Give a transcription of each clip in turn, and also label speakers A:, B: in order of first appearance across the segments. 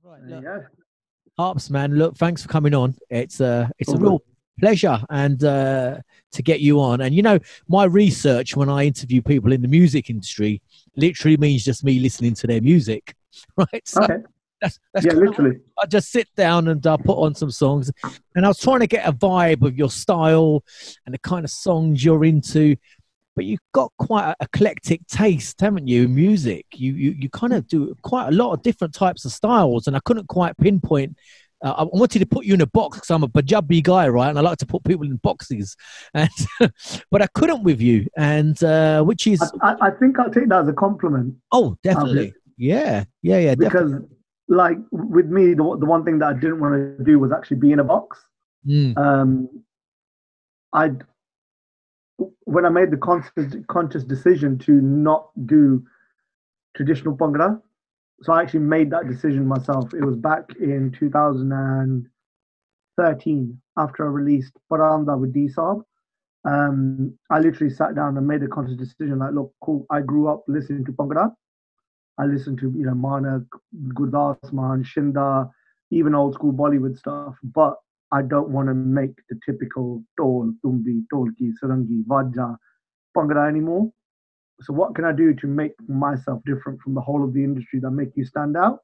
A: Right,
B: There
A: look,
B: you go.
A: Harpz, man, look, thanks for coming on. It's a real pleasure and to get you on. And you know, my research when I interview people in the music industry literally means just me listening to their music, right? So
B: Okay.
A: that's
B: Yeah,
A: kind of
B: literally.
A: I just sit down and put on some songs, and I was trying to get a vibe of your style and the kind of songs you're into. But you've got quite an eclectic taste, haven't you? In music, you kind of do quite a lot of different types of styles, and I couldn't quite pinpoint. I wanted to put you in a box because I'm a Punjabi guy, right? And I like to put people in boxes, and but I couldn't with you, and which is
B: I think I'll take that as a compliment.
A: oh, definitely, yeah,
B: Because,
A: definitely.
B: like, with me, the one thing that I didn't want to do was actually be in a box.
A: Mm.
B: I When I made the conscious decision to not do traditional Bhangra, so I actually made that decision myself. It was back in 2013 after I released Paranda with D-Sob. I literally sat down and made a conscious decision like, look, cool, I grew up listening to Bhangra. I listened to, Manak, Gurdas Man, Shinda, even old school Bollywood stuff, but I don't want to make the typical Tol, Tumbi, Tolki, Sarangi, Vajja, Bhangra anymore. So what can I do to make myself different from the whole of the industry that make you stand out?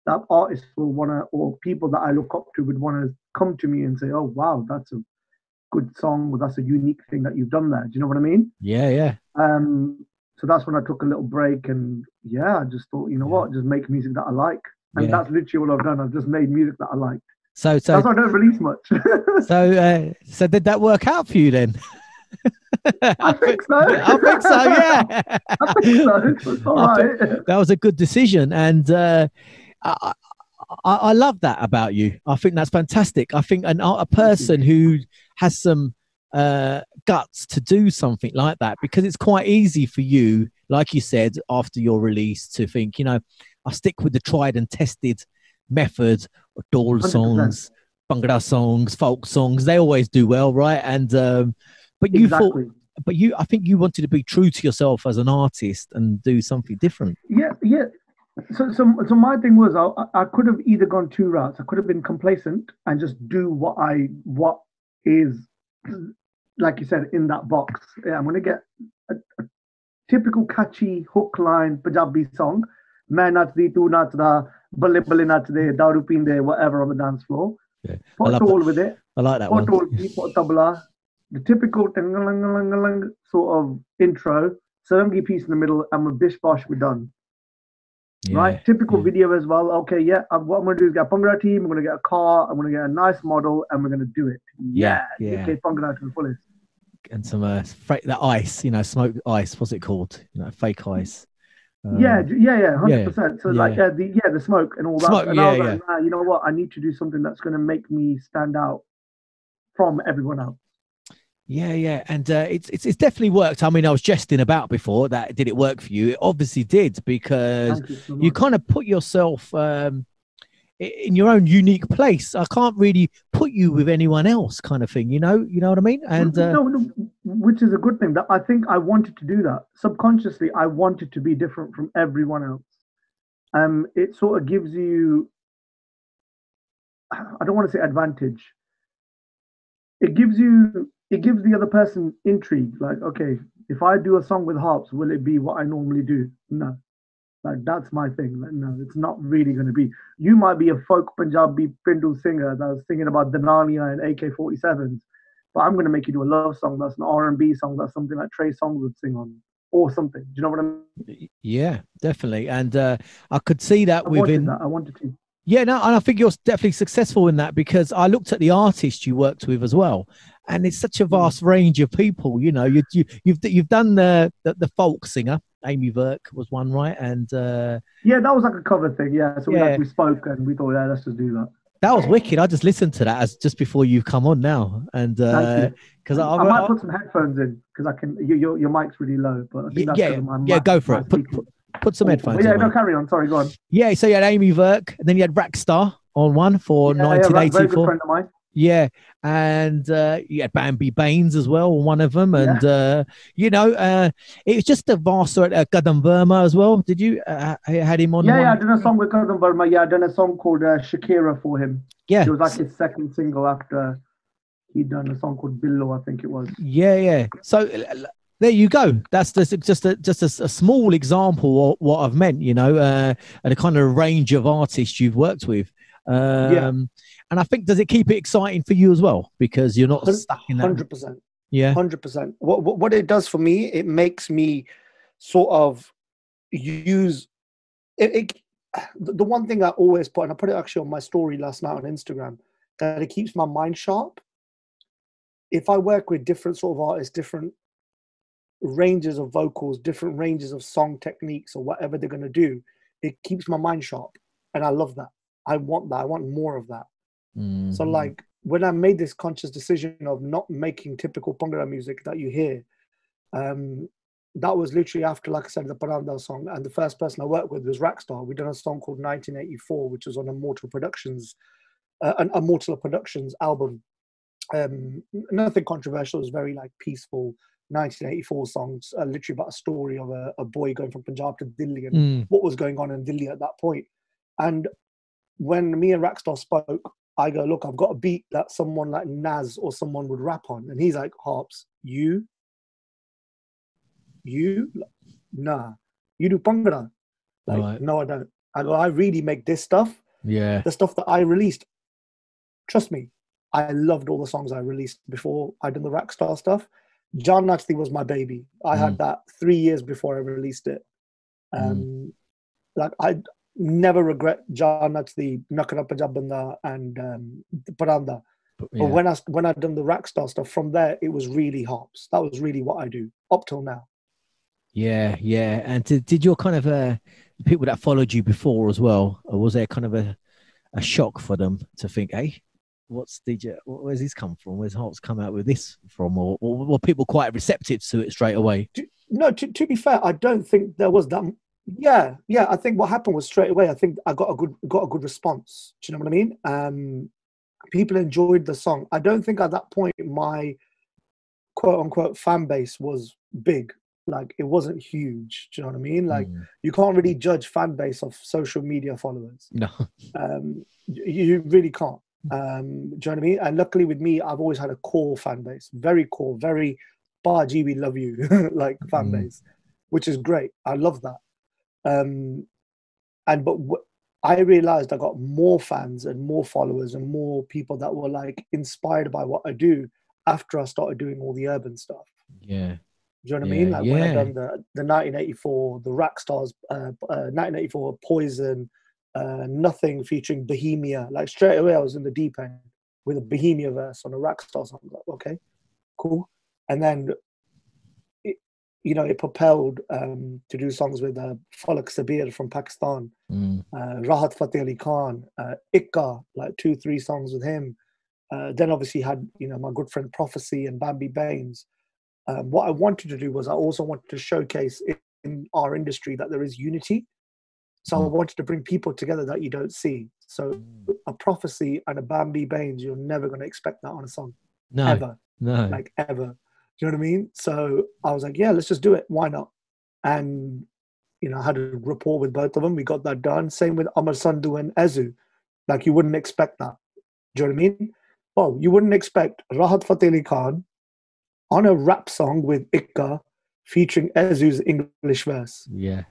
B: That artists will want to, or people that I look up to would want to come to me and say, oh, wow, that's a good song, or that's a unique thing that you've done there. Do you know what I mean?
A: Yeah.
B: So that's when I took a little break, and yeah, I just thought, you know what, just make music that I like. And that's literally all I've done. I've just made music that I like.
A: So
B: that's why I don't release much.
A: so did that work out for you then?
B: I think so.
A: I think so, yeah.
B: I think so. It's all right.
A: That was a good decision. And I love that about you. I think that's fantastic. I think a person who has some guts to do something like that, because it's quite easy for you, like you said, after your release to think, I'll stick with the tried and tested method of Dol songs, Bhangra songs, folk songs. They always do well, right? And but you thought, I think you wanted to be true to yourself as an artist and do something different.
B: Yeah. So my thing was I could have either gone two routes. I could have been complacent and just do what is, like you said, in that box. Yeah, I'm gonna get a typical catchy hook line Punjabi song. Main nachdi, tu nachda, balle balle nachde, daru peende, whatever on the dance floor.
A: Yeah,
B: put Tol with it.
A: I like that
B: put
A: one.
B: Put tabla. The typical sort of intro, sarangi piece in the middle, and with bish bosh, we're done. Yeah, right? Typical video as well. Okay, what I'm going to do is get a Bhangra team, I'm going to get a car, I'm going to get a nice model, and we're going to do it. Yeah. UK Bhangra to the fullest.
A: And some that ice, smoked ice, what's it called? Fake ice.
B: 100%. So like the smoke and all that.
A: Smoke,
B: and I was like, nah, you know what? I need to do something that's going to make me stand out from everyone else.
A: Yeah, and it's definitely worked. I mean, I was jesting about before that. Did it work for you? It obviously did, because you kind of put yourself in your own unique place. I can't really put you with anyone else, kind of thing. You know what I mean? And
B: no, which is a good thing. That I think I wanted to do that subconsciously. I wanted to be different from everyone else. It sort of gives you, I don't want to say advantage. It gives the other person intrigue. Like, okay, if I do a song with Harpz, will it be what I normally do? No. Like, that's my thing. Like, no, it's not really going to be. You might be a folk Punjabi Pindu singer that's singing about Danania and AK-47s, but I'm going to make you do a love song that's an R&B song that's something like Trey Songz would sing on, or something. Do you know what I mean?
A: Yeah, definitely. And I could see that within.
B: I wanted to.
A: Yeah, no, and I think you're definitely successful in that, because I looked at the artists you worked with as well, and it's such a vast range of people. You've done the folk singer. Amy Verk was one, right? And
B: that was like a cover thing. Yeah, so we spoke and we thought, let's just do that.
A: That was wicked. I just listened to that as just before you've come on now, and because
B: I might put some headphones in because I can. Your mic's really low, but I think that's
A: go for it. Put some headphones.
B: Yeah, no, carry on. Sorry, go on.
A: Yeah, so you had Amy Verk, and then you had Rackstar on one for 1984.
B: Very good friend of mine.
A: Yeah, and you had Bambi Bains as well, one of them, and you know, it was just a vast Gadam Verma as well. Did you had him on?
B: Yeah, I did a song with Cousin Verma. Yeah, I done a song called Shakira for him.
A: Yeah,
B: it was like his second single after he'd done a song called Billo, I think it was.
A: Yeah. So there you go. That's just a small example of what I've meant, you know, and a kind of range of artists you've worked with. And I think, does it keep it exciting for you as well? Because you're not stuck in that.
C: 100%.
A: Yeah.
C: 100%. What it does for me, it makes me sort of use it. The one thing I always put, and I put it actually on my story last night on Instagram, that it keeps my mind sharp. If I work with different sort of artists, different ranges of vocals, different ranges of song techniques or whatever they're going to do, it keeps my mind sharp. And I love that. I want that. I want more of that. Mm-hmm. So like when I made this conscious decision of not making typical Bhangra music that you hear, that was literally after, like I said, the Paranda song. And the first person I worked with was Rackstar. We done a song called 1984, which was on Immortal Productions, an Immortal Productions album. Nothing controversial. It was very like peaceful 1984 songs, literally about a story of a boy going from Punjab to Delhi and what was going on in Delhi at that point. And when me and Rackstar spoke, I go, look, I've got a beat that someone like Naz or someone would rap on. And he's like, Harpz, you? Nah. You do Bhangra? Like, right. No, I don't. I go, I really make this stuff.
A: Yeah.
C: The stuff that I released. Trust me, I loved all the songs I released before I did the Rackstar stuff. John Nachty was my baby. I had that 3 years before I released it. Like, I never regret John Nachty, Nakara Punjab Banda and Paranda. But when I done the Rackstar stuff, from there, it was really Harpz. That was really what I do up till now.
A: Yeah. And did your kind of people that followed you before as well, or was there kind of a shock for them to think, hey, where's this come from? Where's Harpz come out with this from? Or were people quite receptive to it straight away?
C: No, to be fair, I don't think there was that. Yeah. I think what happened was straight away. I think I got a good response. Do you know what I mean? People enjoyed the song. I don't think at that point my quote unquote fan base was big. Like, it wasn't huge. Do you know what I mean? Like, you can't really judge fan base of social media followers.
A: No.
C: You really can't. Do you know what I mean? And luckily with me, I've always had a core fan base, very core, very Baji, we love you, like fan base, which is great. I love that. I realized I got more fans and more followers and more people that were like inspired by what I do after I started doing all the urban stuff.
A: Yeah.
C: Do you know what I mean? Like when I done the 1984, the Rackstars, 1984 Poison, Nothing featuring Bohemia. Like straight away I was in the deep end with a Bohemia verse on a Rackstar song. Like, okay, cool. And then it propelled to do songs with Falak Sabir from Pakistan, Rahat Fateh Ali Khan, Ikka, like 2-3 songs with him. Then obviously had my good friend Prophecy and Bambi Bains. What I wanted to do was I also wanted to showcase in our industry that there is unity. So I wanted to bring people together that you don't see. So a Prophecy and a Bambi Bains, you're never going to expect that on a song.
A: No.
C: Ever.
A: No.
C: Like ever. Do you know what I mean? So I was like, yeah, let's just do it. Why not? And, I had a rapport with both of them. We got that done. Same with Amar, Sandhu and Ezu. Like, you wouldn't expect that. Do you know what I mean? Well, you wouldn't expect Rahat Fateh Ali Khan on a rap song with Ikka featuring Ezu's English verse.
A: Yeah.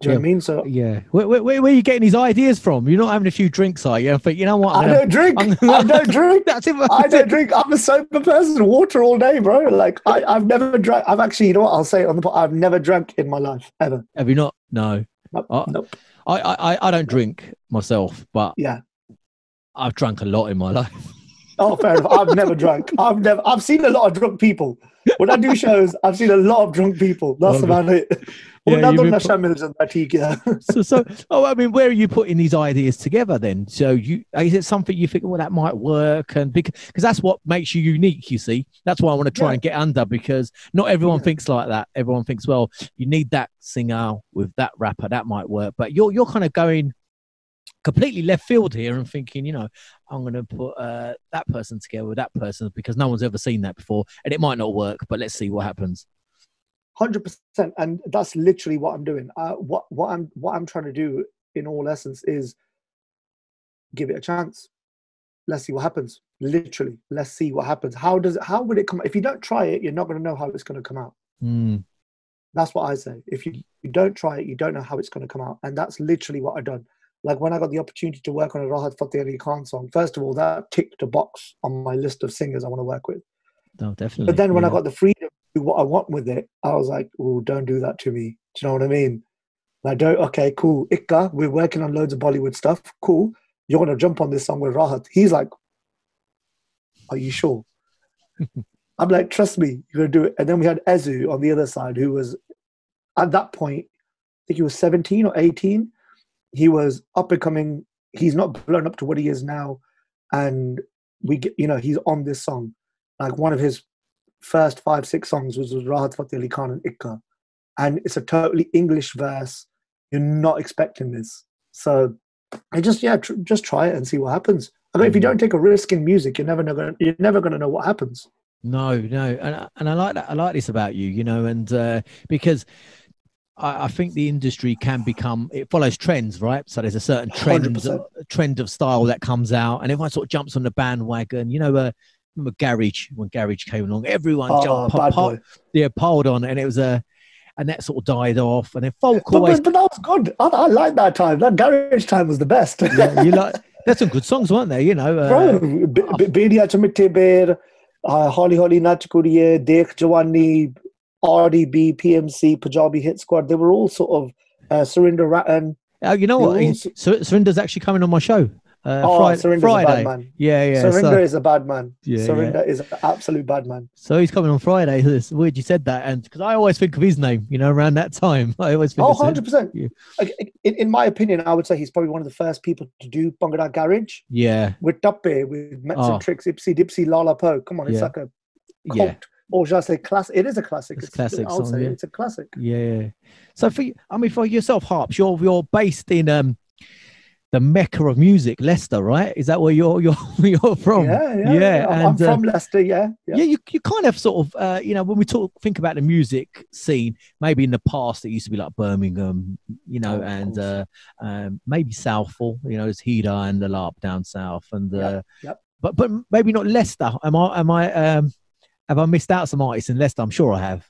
C: Do you know what I mean? So
A: yeah. Where are you getting these ideas from? You're not having a few drinks, are you? I think, you know what?
C: I don't drink. I don't drink.
A: That's it.
C: I don't drink. I'm a sober person. Water all day, bro. Like I've never drank. I've actually, I'll say it on the pod. I've never drank in my life ever.
A: Have you not? No.
C: Nope.
A: I don't drink myself, but
C: yeah,
A: I've drunk a lot in my life.
C: Oh, fair enough. I've never drunk. I've seen a lot of drunk people. When I do shows, I've seen a lot of drunk people. That's about it.
A: Yeah,
C: I
A: mean, where are you putting these ideas together then? So is it something you think, well, that might work? And because that's what makes you unique, you see. That's why I want to try and get under, because not everyone thinks like that. Everyone thinks, well, you need that singer with that rapper, that might work. But you're kind of going completely left field here and thinking, you know, I'm going to put that person together with that person because no one's ever seen that before, and it might not work, but let's see what happens.
C: 100%, and that's literally what I'm doing. What I'm trying to do, in all essence, is give it a chance. Let's see what happens. Literally, let's see what happens. How would it come? If you don't try it, you're not going to know how it's going to come out. That's what I say. If you don't try it, you don't know how it's going to come out, and that's literally what I've done. Like when I got the opportunity to work on a Rahat Fateh Ali Khan song, first of all, that ticked a box on my list of singers I want to work with.
A: No, definitely.
C: But then when I got the freedom to do what I want with it, I was like, oh, don't do that to me. Do you know what I mean? Like, okay, cool. Ikka, we're working on loads of Bollywood stuff. Cool. You're going to jump on this song with Rahat. He's like, are you sure? I'm like, trust me, you're going to do it. And then we had Ezu on the other side, who was, at that point, I think he was 17 or 18. He was up and coming. He's not blown up to what he is now. And he's on this song. Like one of his first 5-6 songs was Rahat Fateh Ali Khan and Ikka. And it's a totally English verse. You're not expecting this. So I just try it and see what happens. I mean, if you don't take a risk in music, you're never gonna know what happens.
A: No. And I like that. I like this about you, you know, and because I think the industry it follows trends, right? So there's a certain trend of style that comes out, and everyone sort of jumps on the bandwagon. You know, remember Garage, when Garage came along, everyone piled on, and it was and that sort of died off, and then folk always.
C: But that was good. I like that time. That Garage time was the best.
A: Yeah, there's some good songs, weren't there? You know,
C: Bediya Chamitte Bear, Holi Holi Nach Kuriye, Dekh Jawani, RDB, PMC, Punjabi Hit Squad. They were all sort of Surinder Rattan.
A: You know what? Surinder's actually coming on my show.
C: Surinder's
A: Friday.
C: A bad man.
A: Yeah.
C: Surinder is a bad man.
A: Yeah,
C: Surinder is an absolute bad man.
A: So he's coming on Friday. It's weird you said that, and because I always think of his name, you know, around that time. I always think.
C: 100%. Yeah. In my opinion, I would say he's probably one of the first people to do Bhangra Garage.
A: Yeah.
C: With Tappe, with Mets and Tricks, Ipsy Dipsy, Lala Po. Come on, it's like a cult.
A: Yeah.
C: Or should I say classic? It is a classic.
A: It's a classic
C: I'll
A: song,
C: say
A: yeah.
C: It's a classic.
A: Yeah. So for yourself, Harpz, you're based in the Mecca of music, Leicester, right? Is that where you're from?
C: Yeah. I'm from Leicester. Yeah.
A: You kind of sort of you know, when we think about the music scene, maybe in the past it used to be like Birmingham, you know, and maybe Southall, you know, there's Hida and the LARP down south, and but maybe not Leicester. Have I missed out some artists in Leicester? I'm sure I have.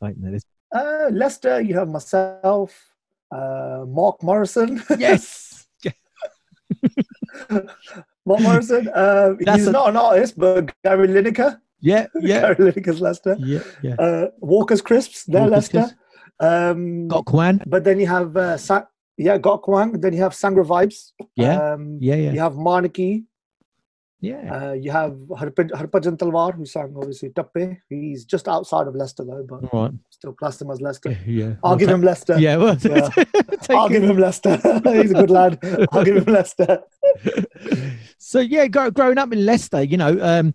C: Leicester, you have myself, Mark Morrison.
A: Yes.
C: Mark Morrison. He's not an artist, but Gary Lineker.
A: Yeah.
C: Gary Lineker's Leicester.
A: Yeah.
C: Walker's Crisps, they're Leicester.
A: Got Kwan.
C: But then you have Got Kwang. Then you have Sangra Vibes.
A: Yeah.
C: You have Manaki.
A: Yeah.
C: You have Harpajan Talwar, who sang obviously Tappe. He's just outside of Leicester though, but still class him as Leicester.
A: Yeah.
C: I'll give him Leicester.
A: Yeah. Well,
C: I'll give him Leicester. He's a good lad. I'll give him Leicester.
A: So yeah, growing up in Leicester, you know,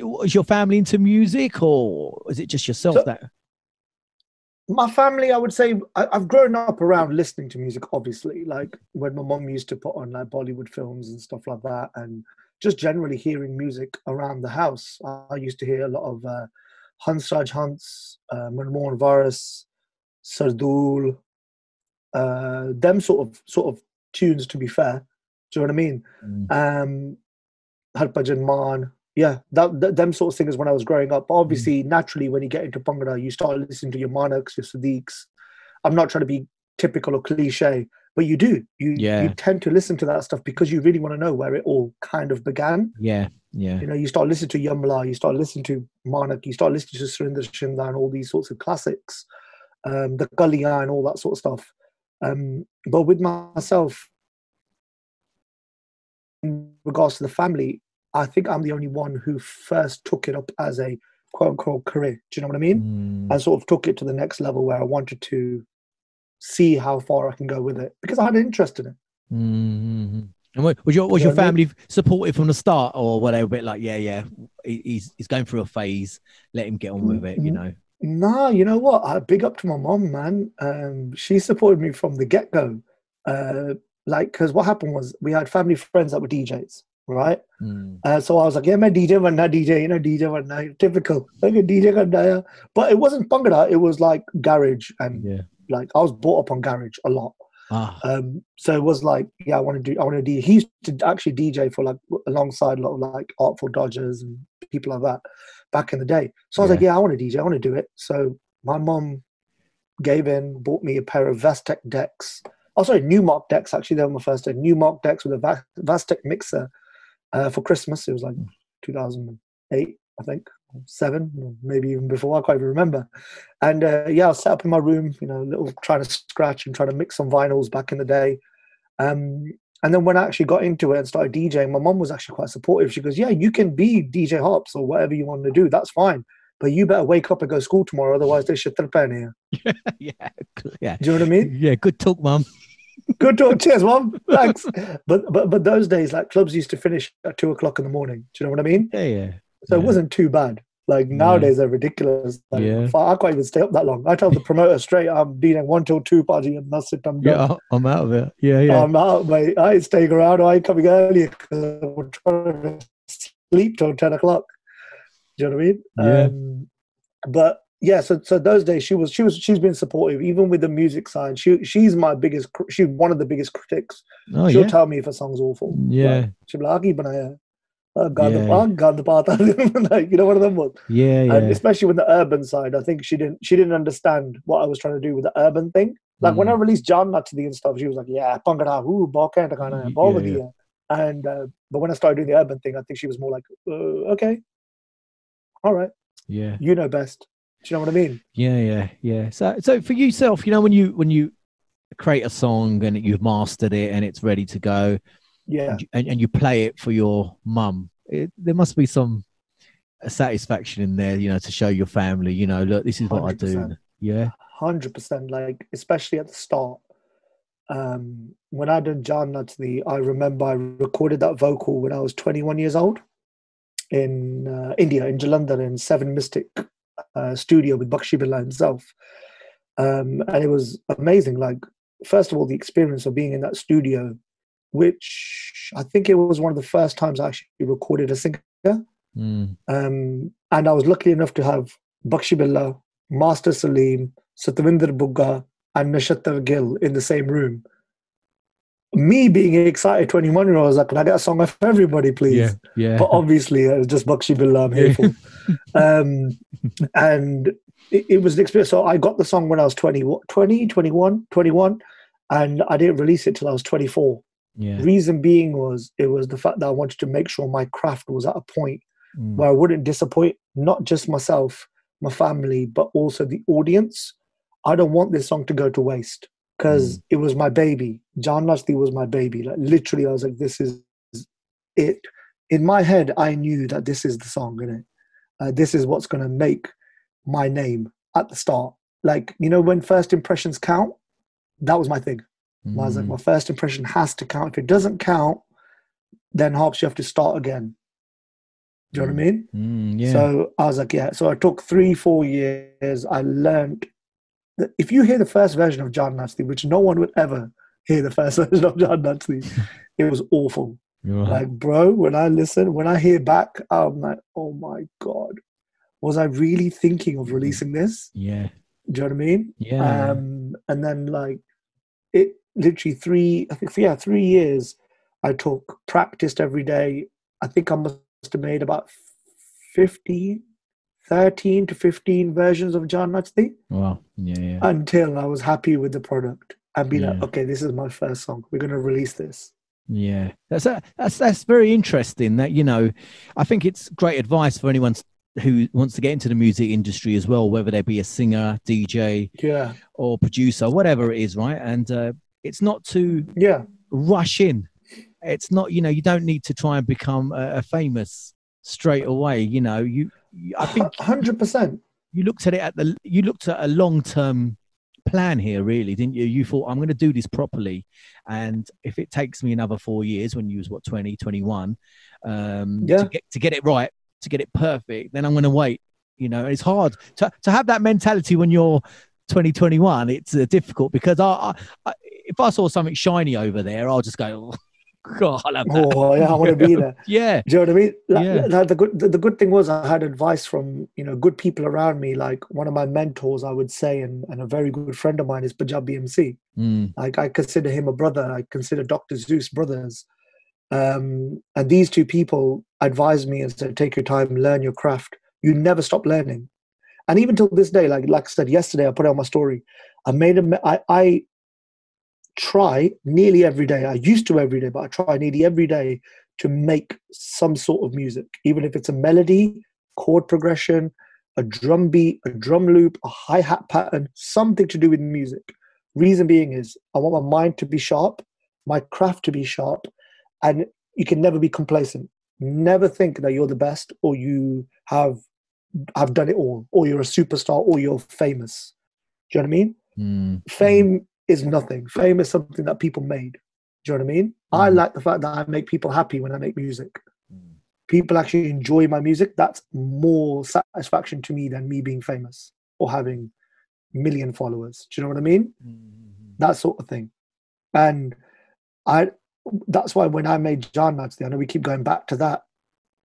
A: was your family into music, or is it just yourself that?
C: My family, I would say, I've grown up around listening to music. Obviously, like when my mum used to put on like Bollywood films and stuff like that, and just generally hearing music around the house. I used to hear a lot of Hansraj Hans, Manmohan Varas, Sardul, them sort of tunes, to be fair. Do you know what I mean? Harpajan Man. Yeah, them sort of singers when I was growing up. But obviously, naturally, when you get into Bhangra, you start listening to your Manaks, your Sadiqs. I'm not trying to be typical or cliche, but you do. You tend to listen to that stuff because you really want to know where it all kind of began.
A: Yeah.
C: You know, you start listening to Yamla, you start listening to Manak, you start listening to Surinder Shinda and all these sorts of classics, the Gulliya and all that sort of stuff. But with myself, in regards to the family, I think I'm the only one who first took it up as a quote-unquote career. Do you know what I mean? And sort of took it to the next level where I wanted to see how far I can go with it because I had an interest in it.
A: And was your family supportive from the start, or were they a bit like, he's going through a phase, let him get on with it, you know?
C: Nah, you know what? Big up to my mom, man. She supported me from the get-go. like, because what happened was we had family friends that were DJs, right? So I was like, yeah, man, DJ vanna, DJ, you know, DJ vanna, typical. Like a DJ vanna. But it wasn't Bhangra, it was like garage, and like I was brought up on garage a lot. So it was like, yeah, I want to DJ. He used to actually DJ for like alongside a lot of like Artful Dodgers and people like that back in the day. So I was like, yeah, I want to DJ, I want to do it. So my mom gave in, bought me a pair of Vastec decks. Oh, sorry, Newmark decks. Actually, they were my first day. Newmark decks with a Vastec mixer for Christmas. It was like 2008, I think, 7, maybe even before. I can't even remember. And yeah, I was set up in my room, you know, little trying to scratch and trying to mix some vinyls back in the day. And then when I actually got into it and started DJing, my mom was actually quite supportive. She goes, yeah, you can be DJ Harpz or whatever you want to do. That's fine. But you better wake up and go to school tomorrow, otherwise they should pen here.
A: Yeah.
C: Do you know what I mean?
A: Yeah, good talk, Mum.
C: Good talk. Cheers, Mum. Thanks. But those days, like, clubs used to finish at 2:00 in the morning. Do you know what I mean?
A: Yeah.
C: So it wasn't too bad. Like nowadays, they're ridiculous. Like, I can't even stay up that long. I tell the promoter straight, I'm DJing 1 till 2 party, and that's it. I'm done.
A: Yeah, I'm out of it. Yeah.
C: I'm out, mate. I ain't staying around. I ain't coming earlier because I'm trying to sleep till 10 o'clock. Do you know what I mean?
A: Yeah.
C: But yeah, so those days she's been supportive, even with the music side. She's one of the biggest critics. She'll tell me if a song's awful.
A: Yeah.
C: Like, she'll be like, "Aagi banaya." Like, you know, one of them ones.
A: Yeah.
C: And especially with the urban side, I think she didn't understand what I was trying to do with the urban thing. Like when I released John Nutty and stuff, she was like, "Yeah, Bhangra, bahut." And but when I started doing the urban thing, I think she was more like, "Okay, all right,
A: yeah,
C: you know best." Do you know what I mean?
A: Yeah. So for yourself, you know, when you create a song and you've mastered it and it's ready to go, and you play it for your mum, there must be some satisfaction in there, you know, to show your family, you know, look, this is what 100%. I do. Yeah,
C: 100%. Like especially at the start, when I did John Nutty, I remember I recorded that vocal when I was 21 years old in India, in Jalandhar, in Seven Mystic studio with Bakshi Billah himself. And it was amazing. Like, first of all, the experience of being in that studio, which I think it was one of the first times I actually recorded a singer. And I was lucky enough to have Bakshi Billah, Master Salim, Satwinder Bugga, and Nashatar Gill in the same room. Me being excited 21-year-old, I was like, can I get a song off everybody, please?
A: Yeah.
C: But obviously, it was just Bakshi Billah I'm here for. And it was the experience. So I got the song when I was 21, and I didn't release it till I was 24.
A: Yeah.
C: Reason being it was the fact that I wanted to make sure my craft was at a point where I wouldn't disappoint not just myself, my family, but also the audience. I don't want this song to go to waste because it was my baby. John Nutty was my baby. Like literally, I was like, this is it. In my head, I knew that this is the song, innit? This is what's going to make my name at the start. Like, you know, when first impressions count, that was my thing. I was like, my first impression has to count. If it doesn't count, then Harpz, you have to start again. Do you know what I mean?
A: Yeah.
C: So I was like, yeah. So I took 3-4 years. I learned that if you hear the first version of John Nutty, which no one would ever hear the first version of John Nutty, it was awful. Like, bro, when I hear back, I'm like, oh my God, was I really thinking of releasing this?
A: Yeah.
C: Do you know what I mean?
A: Yeah.
C: And then like it literally 3 years I took, practiced every day. I think I must have made about 13 to 15 versions of John Nutty.
A: Wow. Yeah.
C: Until I was happy with the product and be like, okay, this is my first song. We're going to release this.
A: Yeah, that's very interesting. That, you know, I think it's great advice for anyone who wants to get into the music industry as well, whether they be a singer, DJ, or producer, whatever it is, right? And it's not to rush in. It's not, you know, you don't need to try and become a famous straight away. You know, I think
C: 100%.
A: You looked at a long-term plan here, really, didn't you? You thought, I'm going to do this properly, and if it takes me another 4 years, when you was 20, 21, to get it right, to get it perfect, then I'm going to wait. You know, it's hard to have that mentality when you're 20, 21. It's difficult because if I saw something shiny over there, I'll just go, oh, God, I love that.
C: Oh yeah, I want to be there.
A: Yeah.
C: Do you know what I mean?
A: Yeah.
C: The good thing was I had advice from, you know, good people around me. Like one of my mentors, I would say, and a very good friend of mine is Punjabi MC. Like I consider him a brother. I consider Dr. Zeus brothers. And these two people advised me and said, take your time, learn your craft. You never stop learning. And even till this day, like I said yesterday, I put out my story. I try nearly every day. I used to every day, but I try nearly every day to make some sort of music, even if it's a melody, chord progression, a drum beat, a drum loop, a hi-hat pattern, something to do with music. Reason being is I want my mind to be sharp, my craft to be sharp, and you can never be complacent. Never think that you're the best or you have done it all, or you're a superstar, or you're famous. Do you know what I mean? Fame is nothing. Fame is something that people made. Do you know what I mean? I like the fact that I make people happy when I make music. People actually enjoy my music. That's more satisfaction to me than me being famous or having a million followers. Do you know what I mean? That sort of thing. And that's why when I made Jaan Mats, I know we keep going back to that.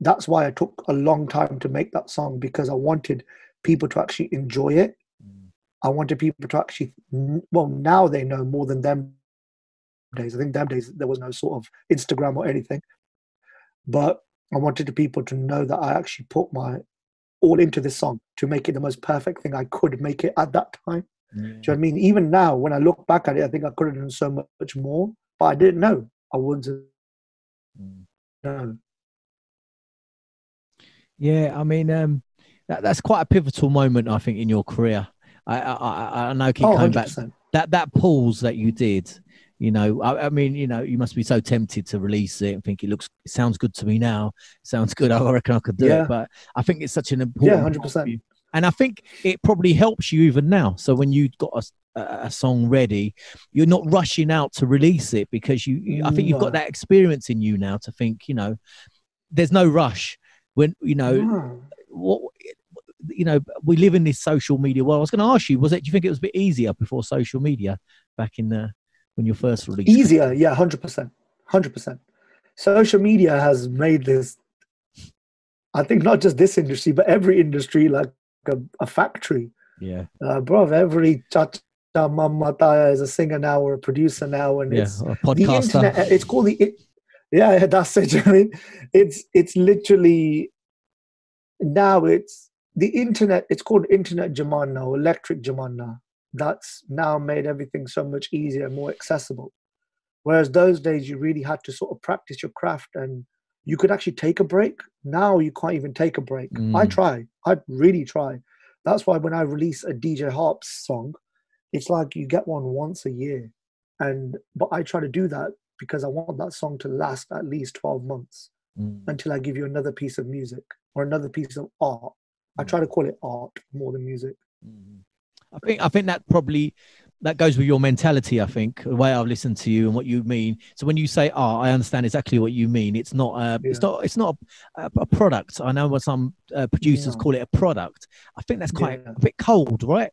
C: That's why I took a long time to make that song, because I wanted people to actually enjoy it. I wanted people to actually, well, now they know more than them days. I think them days there was no sort of Instagram or anything. But I wanted the people to know that I actually put my all into this song to make it the most perfect thing I could make it at that time. Do you know what I mean? Even now, when I look back at it, I think I could have done so much more, but I didn't know. I wouldn't know.
A: Yeah, I mean, that's quite a pivotal moment, I think, in your career. I know, keep coming back. That pause that you did, you know, I mean, you know, you must be so tempted to release it and think it sounds good to me now. Sounds good. I reckon I could do it. But I think it's such an important
C: 100%.
A: And I think it probably helps you even now. So when you've got a song ready, you're not rushing out to release it, because I think you've got that experience in you now to think, you know, there's no rush. When, you know, we live in this social media world. I was going to ask you, do you think it was a bit easier before social media back in when you first released?
C: Easier, yeah, 100%. 100%. Social media has made this, I think, not just this industry, but every industry like a factory.
A: Yeah.
C: Bro, every chacha mama taya is a singer now or a producer now. And it's
A: a podcaster.
C: The internet, it's called yeah, that's it. I mean, it's literally, now it's the internet. It's called internet jamana or electric jamana. That's now made everything so much easier and more accessible. Whereas those days you really had to sort of practice your craft, and you could actually take a break. Now you can't even take a break. I really try. That's why when I release a DJ Harpz song, it's like you get one once a year. But I try to do that because I want that song to last at least 12 months until I give you another piece of music or another piece of art. I try to call it art more than music.
A: I think that goes with your mentality. I think the way I've listened to you and what you mean. So when you say art, I understand exactly what you mean. It's not it's not a product. I know what some producers call it a product. I think that's quite a bit cold, right?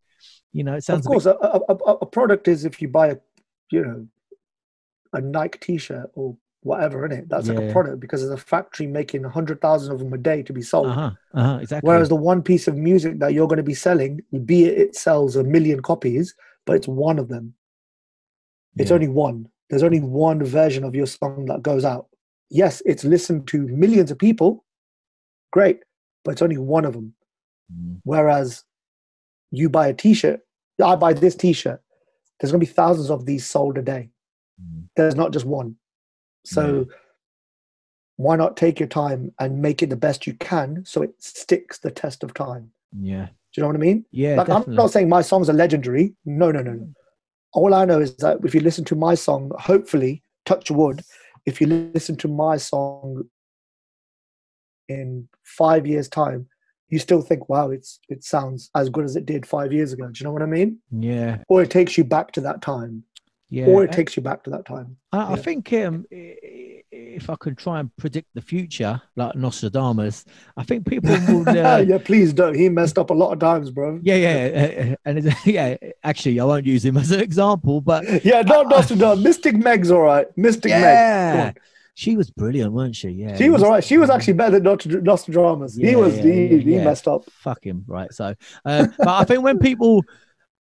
A: You know, it sounds.
C: Of course, a product is if you buy a Nike T-shirt or whatever in it. That's like a product, because there's a factory making 100,000 of them a day to be sold.
A: Exactly.
C: Whereas the one piece of music that you're going to be selling, be it sells 1 million copies, but it's one of them. It's only one. There's only one version of your song that goes out. Yes, it's listened to millions of people. Great. But it's only one of them. Whereas you buy a T-shirt, I buy this T-shirt, there's going to be thousands of these sold a day. There's not just one. So why not take your time and make it the best you can so it sticks the test of time?
A: Yeah.
C: Do you know what I mean?
A: Yeah,
C: like, I'm not saying my songs are legendary. No. All I know is that if you listen to my song, hopefully, touch wood, if you listen to my song in 5 years' time, you still think, wow, it sounds as good as it did 5 years ago. Do you know what I mean?
A: Yeah.
C: Or it takes you back to that time.
A: Yeah.
C: Or it takes you back to that time.
A: I think if I could try and predict the future, like Nostradamus, I think people would.
C: Yeah, please don't. He messed up a lot of times, bro.
A: Yeah. Yeah. Actually, I won't use him as an example, but
C: yeah, not Nostradamus. Mystic Meg's all right. Mystic Meg. Come on.
A: She was brilliant, wasn't she? Yeah,
C: she was all right. She was actually better than Nostradamus. He messed up.
A: Fuck him, right? So, but I think when people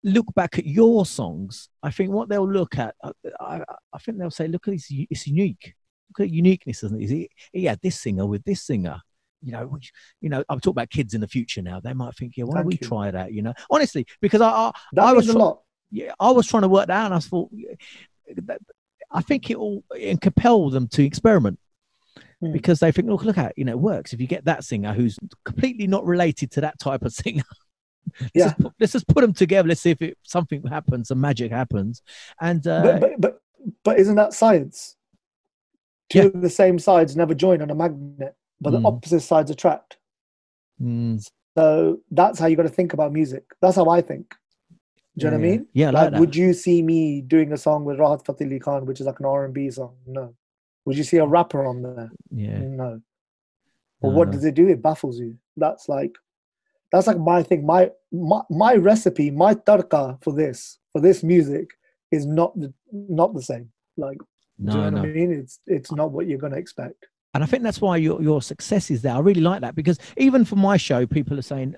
A: look back at your songs, I think what they'll look at, I think they'll say, look at this, it's unique. Look at uniqueness, isn't it? He had this singer with this singer. I'm talking about kids in the future now. They might think, why don't we try that? Honestly, because I was
C: a lot.
A: Yeah, I was trying to work that out, and I thought, I think it will compel them to experiment. Because they think, look at it works. If you get that singer who's completely not related to that type of singer, let's just put them together. Let's see if something happens, some magic happens. And
C: but isn't that science? Two of the same sides never join on a magnet, but the opposite sides attract. So that's how you got to think about music. That's how I think. Do you know what I mean?
A: Yeah,
C: like would you see me doing a song with Rahat Fateh Ali Khan, which is like an R&B song? No. Would you see a rapper on there?
A: Yeah.
C: No. But what does it do? It baffles you. That's like my thing. My recipe, my tarka for this music is not the same. Like, do you know what I mean? It's not what you're gonna expect.
A: And I think that's why your success is there. I really like that, because even for my show, people are saying,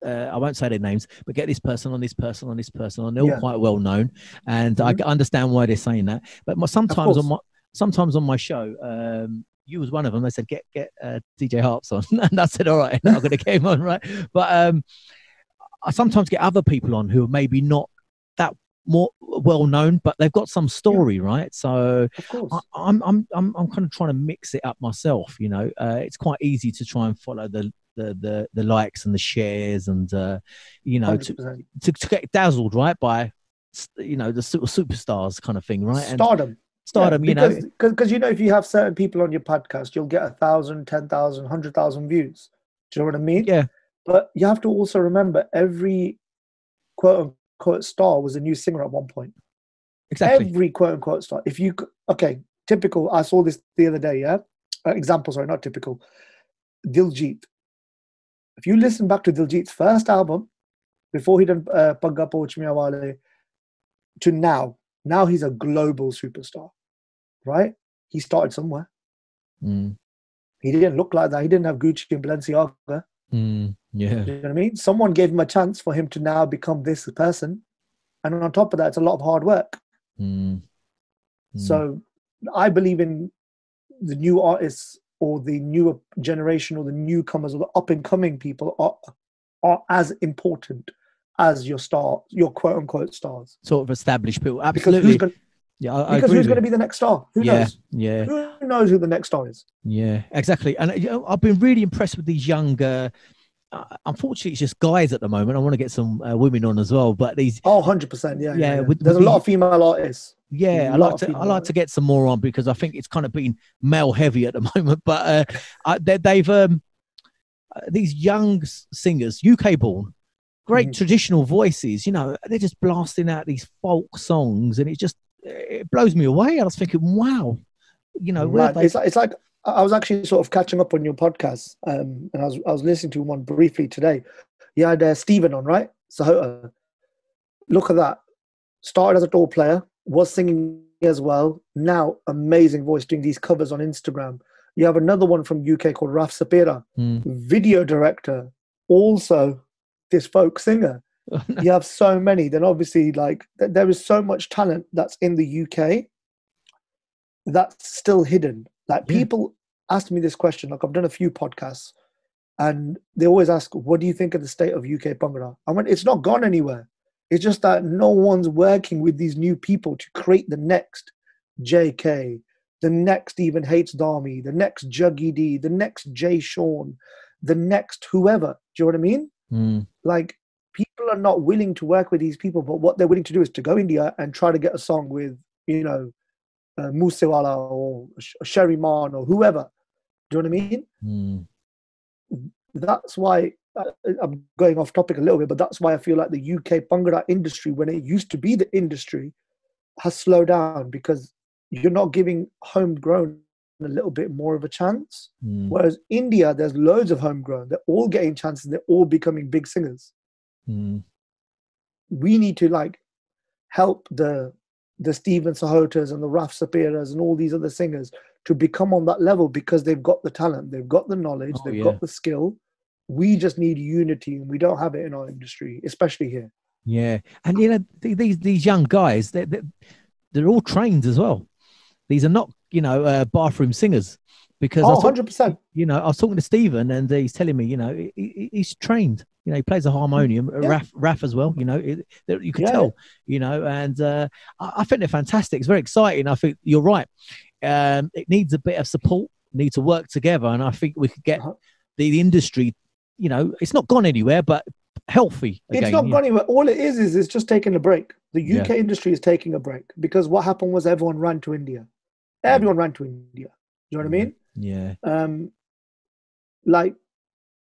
A: I won't say their names, but get this person on this person on this person, and they're all quite well known. And I understand why they're saying that. But sometimes on my show, you was one of them. They said, get DJ Harpz on. And I said, all right, I'm going to get him on, right? But I sometimes get other people on who are maybe not that more well known, but they've got some story, right? So I'm kind of trying to mix it up myself. It's quite easy to try and follow the likes and the shares, and to get dazzled, right, by the superstars kind of thing, right? Stardom,
C: because if you have certain people on your podcast, you'll get 1,000, 10,000, 100,000 views. Do you know what I mean?
A: Yeah.
C: But you have to also remember, every quote unquote star was a new singer at one point.
A: Exactly.
C: Every quote unquote star. Typical. I saw this the other day. Example, sorry, not typical. Diljit. If you listen back to Diljit's first album, before he done Pagga Poch Miya Wale, to now he's a global superstar, right? He started somewhere. He didn't look like that. He didn't have Gucci and Balenciaga.
A: Yeah.
C: You know what I mean? Someone gave him a chance for him to now become this person. And on top of that, it's a lot of hard work. So I believe in the new artists, or the newer generation, or the newcomers, or the up-and-coming people are as important as your quote unquote stars.
A: Sort of established people. Absolutely.
C: Because who's going to be the next star? Who knows?
A: Yeah.
C: Who knows who the next star is?
A: Yeah, exactly. And I've been really impressed with these younger. Unfortunately, it's just guys at the moment. I want to get some women on as well, but these.
C: 100%. Yeah.
A: There's
C: a lot of female artists.
A: Yeah, I like to get some more on, because I think it's kind of been male heavy at the moment. But they've these young singers, UK born, great traditional voices. They're just blasting out these folk songs, and it blows me away. I was thinking, wow,
C: it's like I was actually sort of catching up on your podcast, and I was listening to one briefly today. You had Stephen on, right? So look at that. Started as a door player, was singing as well. Now, amazing voice, doing these covers on Instagram. You have another one from UK called Raf Sapira, video director, also this folk singer. You have so many. Then obviously, there is so much talent that's in the UK that's still hidden. People ask me this question. I've done a few podcasts, and they always ask, what do you think of the state of UK Bhangra? I went, it's not gone anywhere. It's just that no one's working with these new people to create the next JK, the next Even Hates Dami, the next Juggy D, the next Jay Sean, the next whoever. Do you know what I mean? People are not willing to work with these people, but what they're willing to do is to go India and try to get a song with, Moosewala or Sherry Man or whoever. Do you know what I mean? That's why I'm going off topic a little bit, but that's why I feel like the UK Bhangra industry, when it used to be the industry, has slowed down, because you're not giving homegrown a little bit more of a chance.
A: Mm.
C: Whereas India, there's loads of homegrown. They're all getting chances. They're all becoming big singers.
A: Mm.
C: We need to like help the Stephen Sahotas and the Raf Sapiras and all these other singers to become on that level because they've got the talent, they've got the knowledge,
A: Oh,
C: they've
A: yeah.
C: got the skill. We just need unity, and we don't have it in our industry, especially here.
A: Yeah, and you know these young guys, they're all trained as well. These are not, you know, bathroom singers, because
C: Oh, 100%.
A: you know, I was talking to Stephen, and he's telling me, you know, he's trained. You know, he plays a harmonium,
C: Yeah.
A: Raf as well. You know, you could
C: Yeah,
A: tell. You know, and I think they're fantastic. It's very exciting. I think you're right. It needs a bit of support. Need to work together, and I think we could get the industry. You know, it's not gone anywhere, but healthy again.
C: It's not gone anywhere. All it is it's just taking a break. The UK industry is taking a break because what happened was everyone ran to India. Everyone ran to India. You know what I mean?
A: Yeah.
C: Like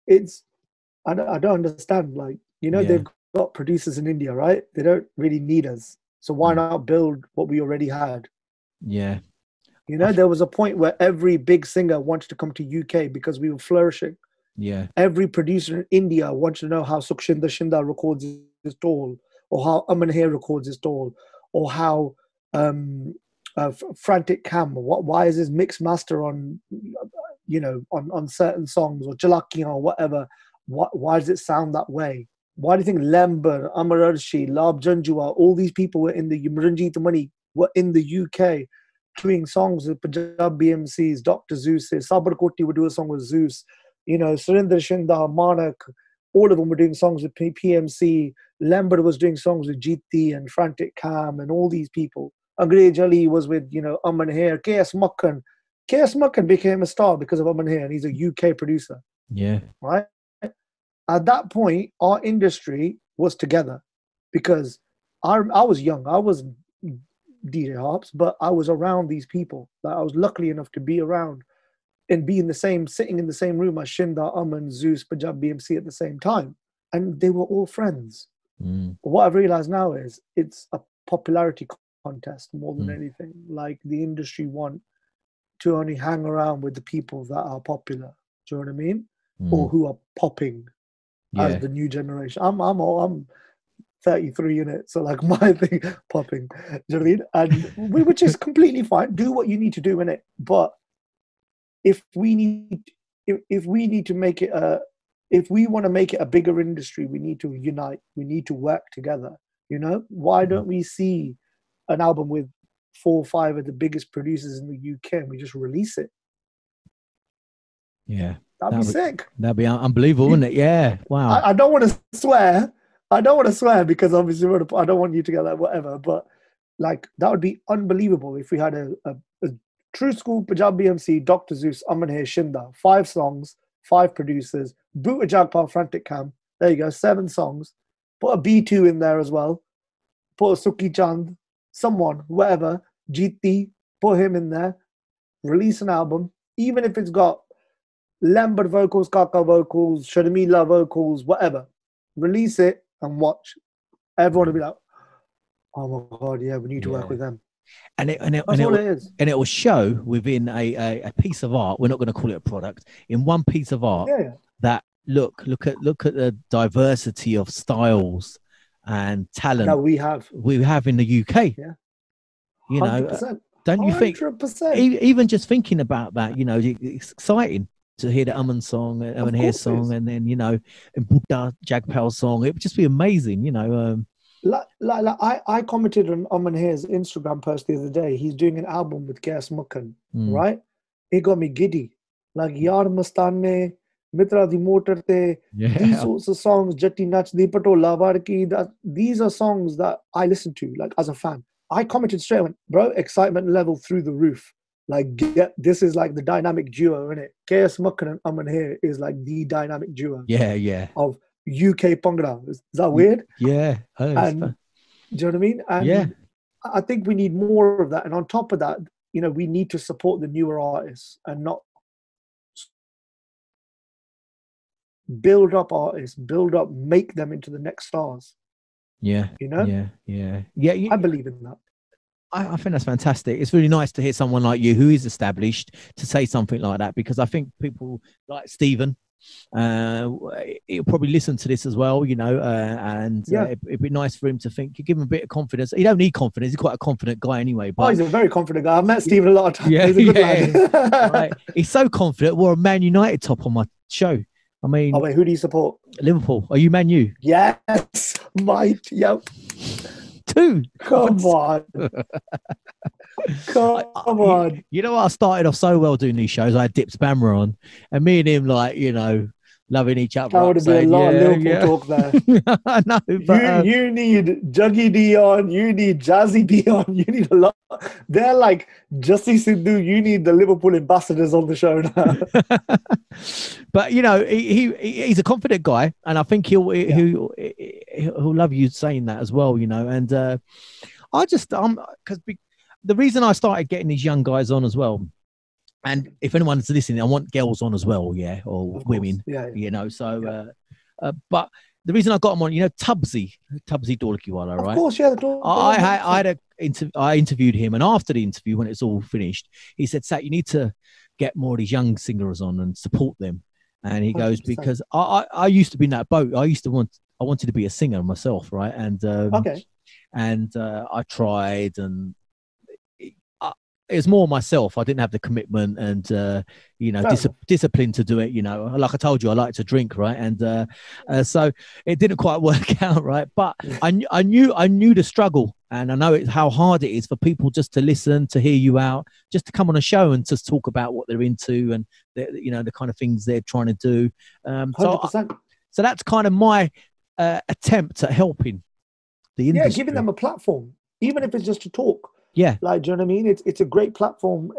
C: it's, I don't understand. Like, you know, they've got producers in India, right? They don't really need us. So why not build what we already had?
A: Yeah.
C: You know, there was a point where every big singer wanted to come to UK because we were flourishing.
A: Yeah.
C: Every producer in India wanted to know how Sukhshinder Shinda records his toll, or how Aman Hair records his toll, or how Frantic Cam, why is his mix master on, you know, on certain songs, or Jalakiyan or whatever, why does it sound that way? Why do you think Lember, Amar Arshi, Lab Janjua, all these people were in the Ranjit Mani were in the UK doing songs with Punjab BMCs, Dr. Zeus, Sabar Koti would do a song with Zeus, you know, Surinder Shinda, Manak, all of them were doing songs with PMC. Lambert was doing songs with GT and Frantic Cam and all these people. Angrej Ali was with, you know, Aman Hair, KS Makkan. KS Makkan became a star because of Aman Hair, and he's a UK producer.
A: Yeah.
C: Right? At that point, our industry was together because I was young. I was DJ Harpz, but I was around these people. Like, I was lucky enough to be around and be sitting in the same room as Shinda, Aman, Zeus, Punjab BMC at the same time. And they were all friends. But what I've realized now is it's a popularity contest more than anything. Like, the industry want to only hang around with the people that are popular. Do you know what I mean? Or who are popping as the new generation. I'm 33 in it, so like my thing popping. Do you know what I mean? And which is completely fine. Do what you need to do in it, but if we need to make it if we want to make it a bigger industry, we need to unite. We need to work together. You know, why don't we see an album with 4 or 5 of the biggest producers in the UK and we just release it?
A: Yeah,
C: that'd be sick.
A: That'd be unbelievable, wouldn't it? Yeah, wow.
C: I don't want to swear. I don't want to swear because obviously I don't want you to get that whatever. But like, that would be unbelievable if we had a true school Punjab BMC, Dr. Zeus, Aman Hair, Shinda, 5 songs, 5 producers, Boot a Jagpal, Frantic Cam. There you go, 7 songs. Put a B2 in there as well. Put a Suki Chand, someone, whatever, GT, put him in there. Release an album, even if it's got Lambert vocals, Kaka vocals, Sharmila vocals, whatever. Release it and watch. Everyone will be like, oh my God, yeah, we need to work with them.
A: And it will show within a piece of art. We're not going to call it a product. In one piece of art, that look at the diversity of styles and talent
C: that we have
A: in the UK.
C: Yeah, 100%.
A: You know, don't you think? 100%. Even just thinking about that, you know, it's exciting to hear the Aman song, Aman Hair song, and then, you know, Buddha Jagpal song. It would just be amazing, you know.
C: I commented on Aman Hair's Instagram post the other day. He's doing an album with KS Makkan, right? It got me giddy. Like Yar Mastane, Mitra Di Motor Te, these sorts of songs, Jatti Nach Di Patola Varki, these are songs that I listen to, like, as a fan. I commented straight away, bro, excitement level through the roof. Like, this is like the dynamic duo, innit? KS Makkan and Aman Hair is like the dynamic duo. Of UK Bhangra. Is that weird?
A: Yeah.
C: And do you know what I mean? And I think we need more of that. And on top of that, you know, we need to support the newer artists and not build up artists, make them into the next stars.
A: Yeah.
C: You know?
A: Yeah.
C: I believe in that.
A: I think that's fantastic. It's really nice to hear someone like you who is established to say something like that, because I think people like Stephen, he'll probably listen to this as well, you know, and it'd be nice for him to think, you give him a bit of confidence. He don't need confidence. He's quite a confident guy anyway. But
C: he's a very confident guy. I've met Stephen a lot of times.
A: Yeah,
C: he's a good lad.
A: Right. He's so confident. Wore a Man United top on my show. I mean,
C: oh wait, who do you support?
A: Liverpool. Are you Man U?
C: Yes, mate. Yep.
A: 2.
C: Come on. Come on.
A: You know what? I started off so well doing these shows. I had Dips Bamra on, and me and him, like, you know, loving each other.
C: That would have been a lot of Liverpool talk there.
A: I know. But,
C: you need Juggy D on. You need Jazzy D on. You need a lot. They're like Justy Sindhu. You need the Liverpool ambassadors on the show now.
A: But you know, he's a confident guy, and I think he'll love you saying that as well. You know, and I just because the reason I started getting these young guys on as well. And if anyone's listening, I want girls on as well, yeah, or women, you know. So, but the reason I got them on, you know, Tubbsy Dorkiwala, right?
C: Of course, yeah.
A: I interviewed him, and after the interview, when it's all finished, he said, "Sat, you need to get more of these young singers on and support them." And he 100%. Goes, because I used to be in that boat. I wanted to be a singer myself, right? And I tried, and it was more myself. I didn't have the commitment and, you know, discipline to do it. You know, like I told you, I like to drink, right? And so it didn't quite work out, right? But I knew the struggle, and I know how hard it is for people just to listen, to hear you out, just to come on a show and just talk about what they're into and you know, the kind of things they're trying to do.
C: 100%.
A: So that's kind of my attempt at helping the industry.
C: Yeah, giving them a platform, even if it's just to talk.
A: Yeah.
C: Like, do you know what I mean? It's a great platform.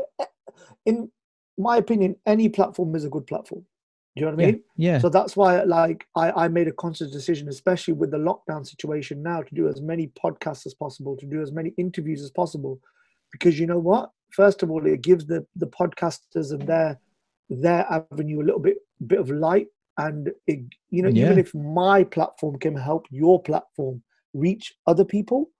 C: In my opinion, any platform is a good platform. Do you know what I mean?
A: Yeah.
C: So that's why, like, I made a conscious decision, especially with the lockdown situation now, to do as many podcasts as possible, to do as many interviews as possible. Because you know what? First of all, it gives the podcasters and their avenue a little bit of light. And, it, you know, even if my platform can help your platform reach other people,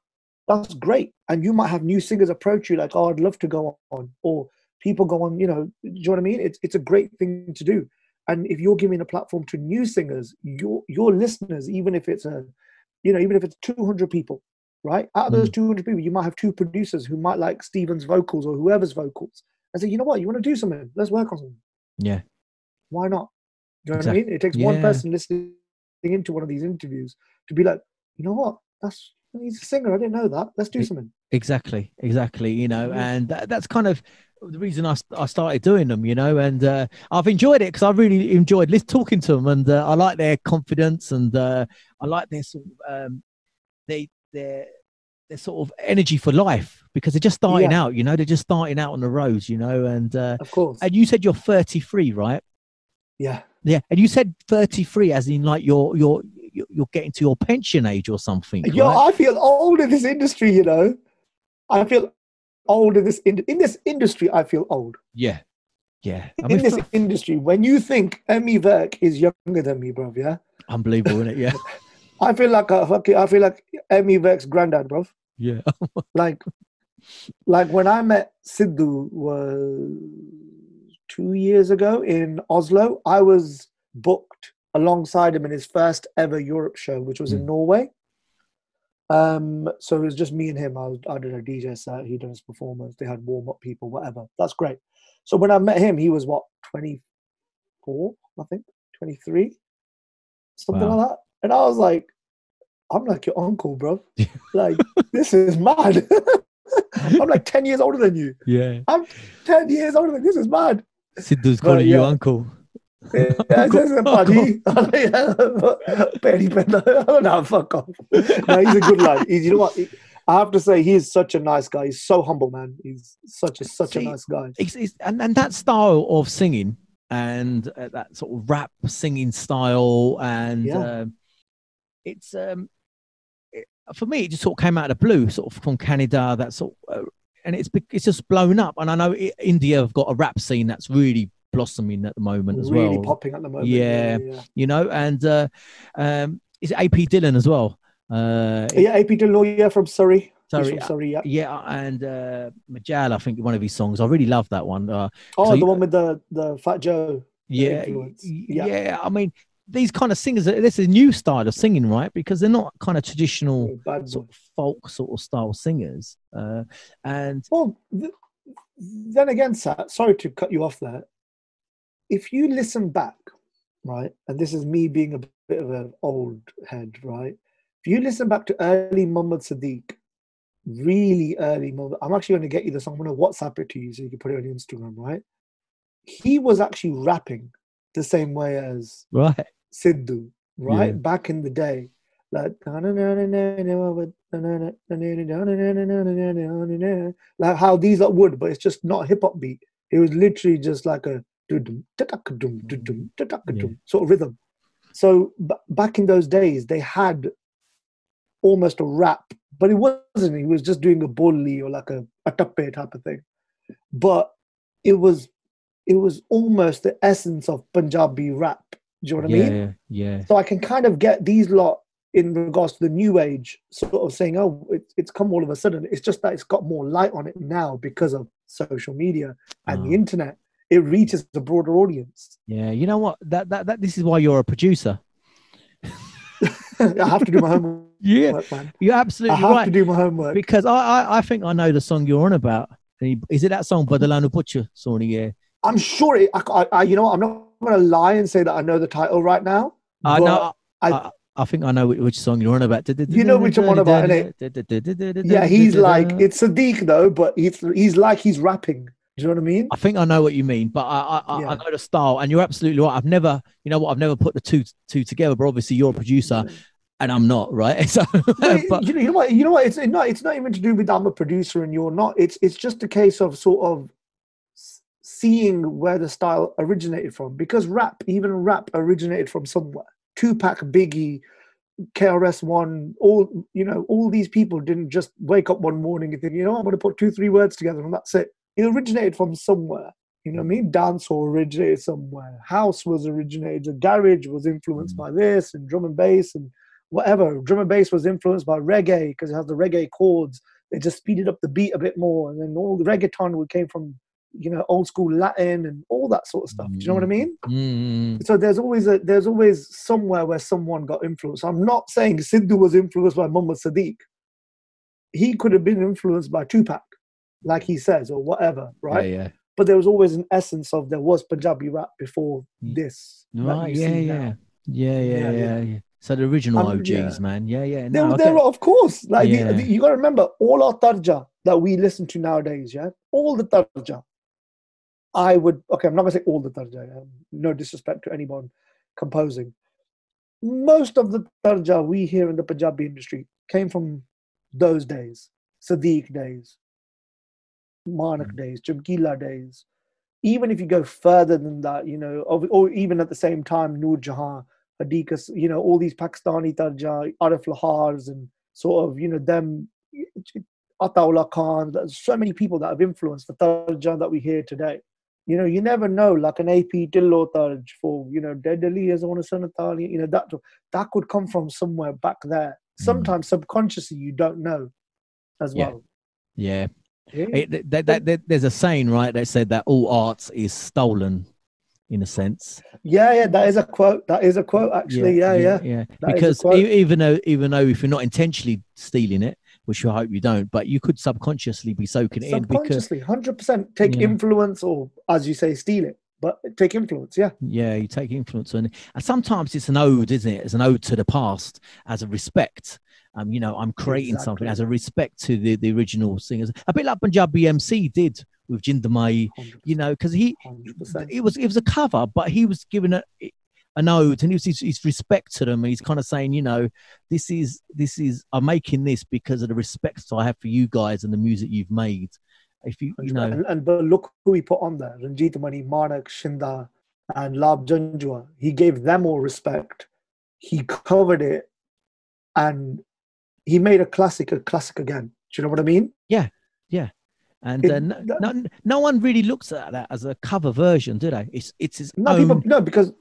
C: that's great. And you might have new singers approach you like, oh, I'd love to go on. Or people go on, you know, do you know what I mean? It's a great thing to do. And if you're giving a platform to new singers, your listeners, even if it's 200 people, right? Out of those 200 people, you might have 2 producers who might like Stephen's vocals or whoever's vocals. And say, you know what? You want to do something? Let's work on something.
A: Yeah.
C: Why not? Do you know what I mean? It takes one person listening into one of these interviews to be like, you know what? He's a singer. I didn't know that. Let's do something.
A: Exactly. You know, and that's kind of the reason I started doing them, you know, and I've enjoyed it because I really enjoyed talking to them, and I like their confidence, and I like their sort of their sort of energy for life, because they're just starting out, you know, they're just starting out on the roads, you know, and
C: of course.
A: And you said you're 33, right?
C: Yeah.
A: And you said 33 as in like you're getting to your pension age or something.
C: Yo,
A: right?
C: I feel old in this industry, you know. I feel old in this industry. I feel old.
A: Yeah.
C: I mean, in this industry, when you think Emmy Verk is younger than me, bro, yeah.
A: Unbelievable, isn't it? Yeah.
C: I feel like Emmy Verk's granddad, bro.
A: Yeah.
C: like when I met Sandhu was 2 years ago in Oslo, I was booked alongside him in his first ever Europe show, which was in Norway. So it was just me and him. I did a DJ set, he did his performance, they had warm-up people, whatever. That's great. So when I met him, he was what, 24, I think, 23, something like that. And I was like, I'm like your uncle, bro. Like, this is mad. I'm like 10 years older than you.
A: Yeah.
C: I'm 10 years older than you. This is mad.
A: Sindhu's calling you uncle.
C: Yeah, buddy. Penny Penda. No, fuck off. No, he's a good lad. You know what? I have to say, he is such a nice guy. He's so humble, man. He's such a nice guy.
A: And that style of singing and that sort of rap singing style, and it's for me, it just sort of came out of the blue, sort of from Canada. That sort of, and it's just blown up. And I know India have got a rap scene that's really blossoming at the moment as well.
C: Really popping at the moment.
A: Yeah. You know, and is it AP Dillon as well?
C: AP Dillon, from Surrey. Sorry, yeah.
A: Yeah, and Majal, I think one of his songs. I really love that one.
C: The one with the Fat Joe.
A: Yeah,
C: influence.
A: Yeah. I mean, these kind of singers. This is a new style of singing, right? Because they're not kind of traditional sort of folk sort of style singers. And
C: then again, Sat, sorry to cut you off there. If you listen back, right, and this is me being a bit of an old head, right? If you listen back to early Muhammad Sadiq, really early Muhammad, I'm actually going to get you the song. I'm going to WhatsApp it to you so you can put it on Instagram, right? He was actually rapping the same way as Sandhu, right?
A: Yeah.
C: Back in the day. Like how these are wood, but it's just not a hip-hop beat. It was literally just like a sort of rhythm. So back in those days, they had almost a rap, but it wasn't. He was just doing a bolli or like a tappe type of thing. But it was almost the essence of Punjabi rap. Do you know what I mean?
A: Yeah.
C: So I can kind of get these lot in regards to the new age sort of saying, oh, it's come all of a sudden. It's just that it's got more light on it now because of social media and the internet. It reaches a broader audience.
A: Yeah, you know what? That this is why you're a producer.
C: I have to do my homework.
A: Yeah, man. You're absolutely right.
C: I have to do my homework
A: because I think I know the song you're on about. Is it that song Badalanu Pucha, Sony? Yeah,
C: I'm sure it. You know what? I'm not going to lie and say that I know the title right now.
A: I think I know which song you're on about.
C: You know which I'm on about, innit? Yeah, he's like, it's Sadiq though, but he's like he's rapping. Do you know what I mean?
A: I think I know what you mean, but I know the style, and you're absolutely right. I've never put the two together, but obviously you're a producer and I'm not, right? So,
C: but you know what? It's not even to do with I'm a producer and you're not. It's just a case of sort of seeing where the style originated from, because rap originated from somewhere. Tupac, Biggie, KRS-One, all these people didn't just wake up one morning and think, I'm going to put 2-3 words together and that's it. It originated from somewhere. You know what I mean? Dancehall originated somewhere. House was originated. The garage was influenced by this, and drum and bass and whatever. Drum and bass was influenced by reggae because it has the reggae chords. They just speeded up the beat a bit more. And then all the reggaeton came from, old school Latin and all that sort of stuff. Do you know what I mean? So there's always somewhere where someone got influenced. I'm not saying Sandhu was influenced by Muhammad Sadiq. He could have been influenced by Tupac, like he says, or whatever, right?
A: Yeah.
C: But there was always an essence of there was Punjabi rap before this.
A: Right, yeah. So the original OGs, man. Yeah. No,
C: there are, of course. Like you got to remember, all our tarja that we listen to nowadays, all the tarja. I'm not going to say all the tarja. No disrespect to anyone composing. Most of the tarja we hear in the Punjabi industry came from those days, Sadiq days, Manak days, Chamkila days. Even if you go further than that, or even at the same time, Noor Jahan, Hadikas, all these Pakistani tarja, Arif Lahars, and sort of, them, Ataullah Khan. There's so many people that have influenced the tarja that we hear today. You never know, like an AP Dillo tarj for, Dead Ali as on a Sanatali, that could come from somewhere back there. Sometimes subconsciously you don't know as well.
A: Yeah. There's a saying, right, that said that all art is stolen, in a sense.
C: Yeah, that is a quote. Actually. Yeah.
A: Because even though if you're not intentionally stealing it, which I hope you don't, but you could subconsciously be soaking it in.
C: Subconsciously, 100% take influence, or as you say, steal it. But take influence, yeah.
A: Yeah, you take influence on it. And sometimes it's an ode, isn't it? It's an ode to the past as a respect. I'm creating something as a respect to the original singers. A bit like Punjabi MC did with Jindamai, because it was a cover, but he was giving an ode, and his respect to them. And he's kind of saying, this is I'm making this because of the respect I have for you guys and the music you've made. If
C: but look who he put on there: Ranjit Mani, Manak, Shinda, and Lab Janjua. He gave them all respect. He covered it, and he made a classic again. Do you know what I mean?
A: Yeah. And no one really looks at that as a cover version, do they? It's his own.
C: People, no, because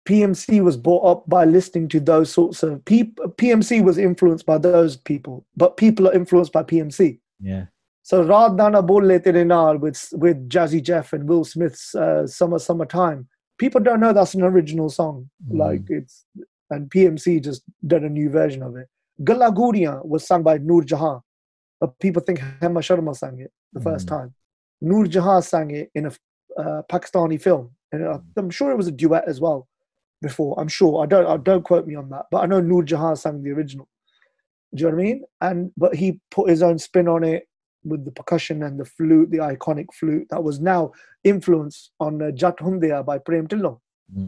C: PMC was brought up by listening to those sorts of people. PMC was influenced by those people, but people are influenced by PMC.
A: Yeah.
C: So Raat Dana Bole Tere Naal with Jazzy Jeff and Will Smith's Summertime, people don't know that's an original song. Like and PMC just did a new version of it. Galla Guriyan was sung by Noor Jahan, but people think Hema Sharma sang it the first time. Noor Jahan sang it in a Pakistani film, and I'm sure it was a duet as well. Before, I'm sure, I don't quote me on that, but I know Noor Jahan sang the original. Do you know what I mean? But he put his own spin on it with the percussion and the flute, the iconic flute that was now influenced on Jat Hundia by Prem Tillon,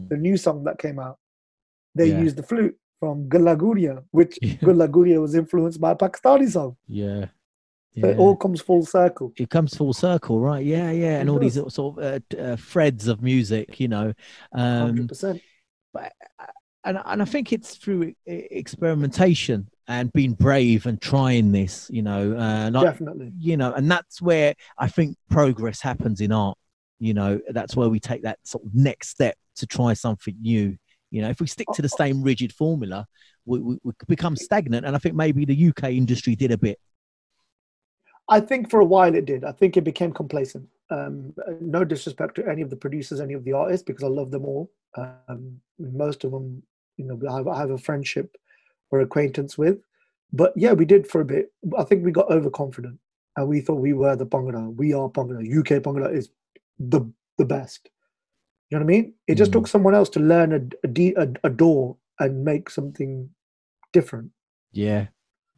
C: the new song that came out. They used the flute from Galla Guriyan, which Galla Guriyan was influenced by a Pakistani song.
A: Yeah.
C: So it all comes full circle.
A: It comes full circle, right? Yeah, yeah. And all these sort of threads of music, you know.
C: 100%.
A: But, and I think it's through experimentation and being brave and trying this, you know.
C: Definitely.
A: You know, and that's where I think progress happens in art. You know, that's where we take that sort of next step to try something new. You know, if we stick to the same rigid formula, we become stagnant. And I think maybe the UK industry did a bit.
C: I think for a while it did. I think it became complacent. No disrespect to any of the producers, any of the artists, because I love them all. Most of them, you know, I have a friendship or acquaintance with. But yeah, we did for a bit. I think we got overconfident and we thought we were the Bhangra. We are Bhangra. UK Bhangra is the best. You know what I mean? It just took someone else to learn a door and make something different.
A: Yeah.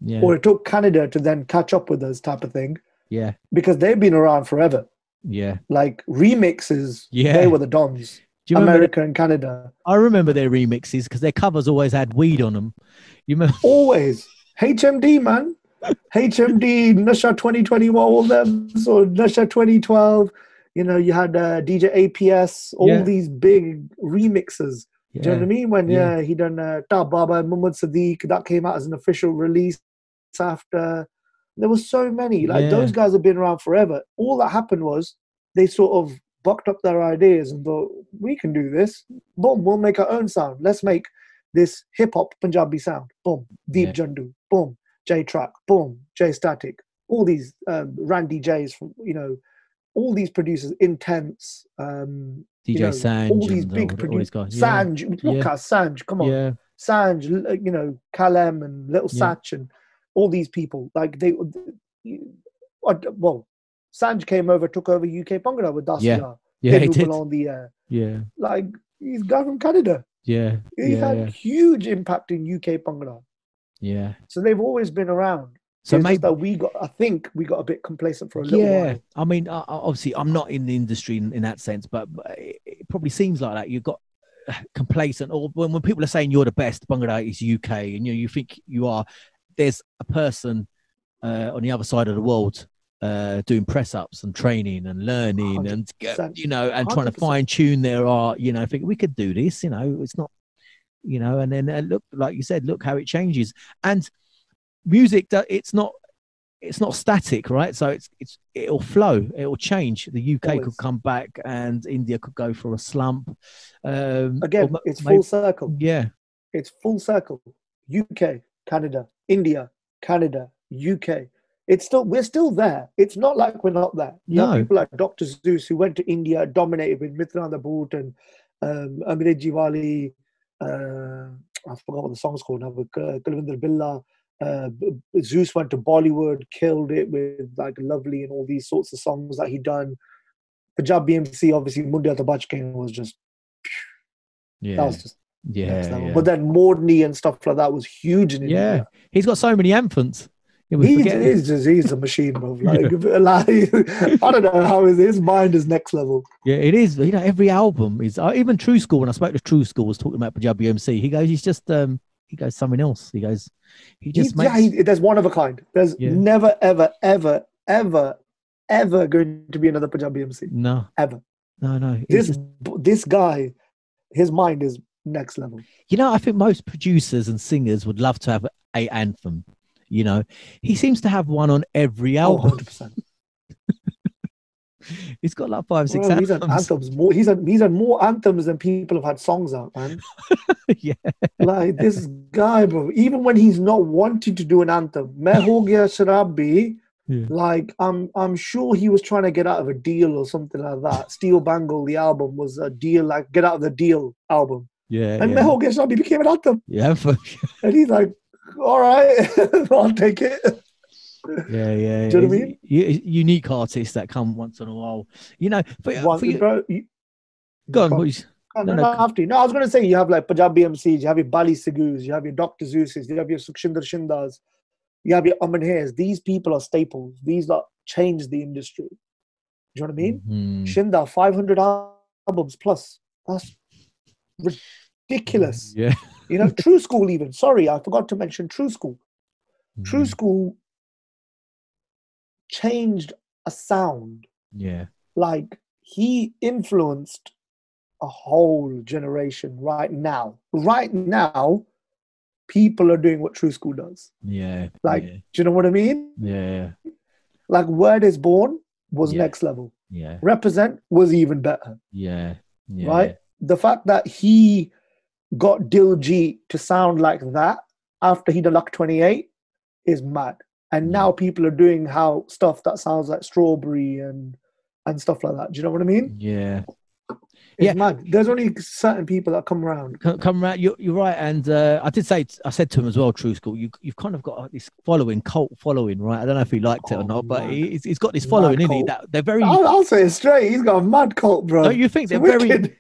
A: Yeah.
C: Or it took Canada to then catch up with us, type of thing.
A: Yeah.
C: Because they've been around forever.
A: Yeah.
C: Like remixes, they were the dons.
A: Do you
C: America and Canada.
A: I remember their remixes because their covers always had weed on them. You remember?
C: Always. HMD, man. HMD, Nasha 2021, all them. So Nasha 2012. You know, you had DJ APS, all these big remixes. Do you know what I mean? When he done Ta Baba and Muhammad Sadiq, that came out as an official release after. There were so many. Like those guys have been around forever. All that happened was they sort of bucked up their ideas and thought, we can do this. Boom, we'll make our own sound. Let's make this hip-hop Punjabi sound. Boom. Deep Jandu. Boom. J-Track. Boom. J-Static. All these Randy J's, from, you know, all these producers, Intense,
A: DJ
C: Sanj, all these big producers. Sanj, look at Sanj, come on. Sanj, you know, Kalem and Little Satch and all these people. Like Sanj came over, took over UK Bhangra with Dasya.
A: Yeah, he did.
C: On the like he's a guy from Canada.
A: Yeah.
C: He had huge impact in UK Bhangra.
A: Yeah.
C: So they've always been around. So maybe that I think we got a bit complacent for a little while.
A: I mean, obviously, I'm not in the industry in that sense, but it probably seems like that. You've got complacent, or when people are saying you're the best, Bhangra is UK, and you think you are. There's a person on the other side of the world doing press ups and training and learning, and you know, and 100%. Trying to fine tune their art. You know, think we could do this. You know, it's not. You know, and then look, like you said, look how it changes and. Music, it's not static, right? So it'll flow, it'll change. The UK could come back, and India could go for a slump.
C: Again, it's full circle.
A: Yeah,
C: it's full circle. UK, Canada, India, Canada, UK. We're still there. It's not like we're not there. You know, people like Dr. Zeus who went to India, dominated with Mithranda Boot and Amir Jiwali. I forgot what the song's called now, but Kulvinder Billah. Zeus went to Bollywood, killed it with like Lovely and all these sorts of songs that he done. Punjab BMC, obviously, Mundia Tabachkin was just, that was just next level. But then Mordni and stuff like that was huge in India.
A: He's got so many anthems.
C: He's a machine, bro. Like, I don't know how his mind is next level.
A: Yeah, it is. You know, every album is. Even True School. When I spoke to True School, was talking about Punjab BMC. He goes, he's just. He goes something else. He goes. He just makes.
C: There's one of a kind. There's never, ever, ever, ever, ever going to be another Punjab BMC.
A: No,
C: ever.
A: No.
C: This guy, his mind is next level.
A: You know, I think most producers and singers would love to have a anthem. You know, he seems to have one on every album.
C: 100%.
A: He's got like 5, 6
C: Bro, he's had
A: albums.
C: anthems more. He's had more anthems than people have had songs out, man.
A: Yeah.
C: Like this guy, bro. Even when he's not wanting to do an anthem, "Main Ho Gaya Sharabi,"
A: Yeah.
C: like I'm sure he was trying to get out of a deal or something like that. Steel Bangle, the album was a deal, like get out of the deal album.
A: Yeah.
C: And "Main Ho Gaya Sharabi" became an anthem.
A: Yeah.
C: And he's like, all right, I'll take it.
A: Yeah. Yeah.
C: Do you know what I mean?
A: Unique artists that come once in a while. You know, for you,
C: Bro,
A: go on, boys.
C: No, I was going to say you have like Punjabi MCs, you have your Bali Sagus, you have your Dr. Zeus's, you have your Sukhshinder Shindas, you have your Aman Hairs. These people are staples. These that change the industry. Do you know what I mean?
A: Mm-hmm.
C: Shinda, 500 albums plus. That's ridiculous.
A: Yeah.
C: You know, True School even. Sorry, I forgot to mention True School. True School changed a sound.
A: Yeah.
C: Like he influenced a whole generation right now. Right now, people are doing what True School does.
A: Yeah.
C: Like,
A: yeah.
C: do you know what I mean?
A: Yeah.
C: Like Word is Born was next level.
A: Yeah.
C: Represent was even better.
A: Yeah. Yeah.
C: Right? The fact that he got Diljit to sound like that after he done Luck 28 is mad. And now people are doing stuff that sounds like Strawberry and stuff like that. Do you know what I mean?
A: Yeah.
C: It's mad. There's only certain people that come around.
A: Come around. You're right. And I said to him as well, True School, you've kind of got this cult following, right? I don't know if he liked it or not, but he's got this following, isn't he? That they're very.
C: I'll say it straight. He's got a mad cult, bro.
A: Don't you think they're very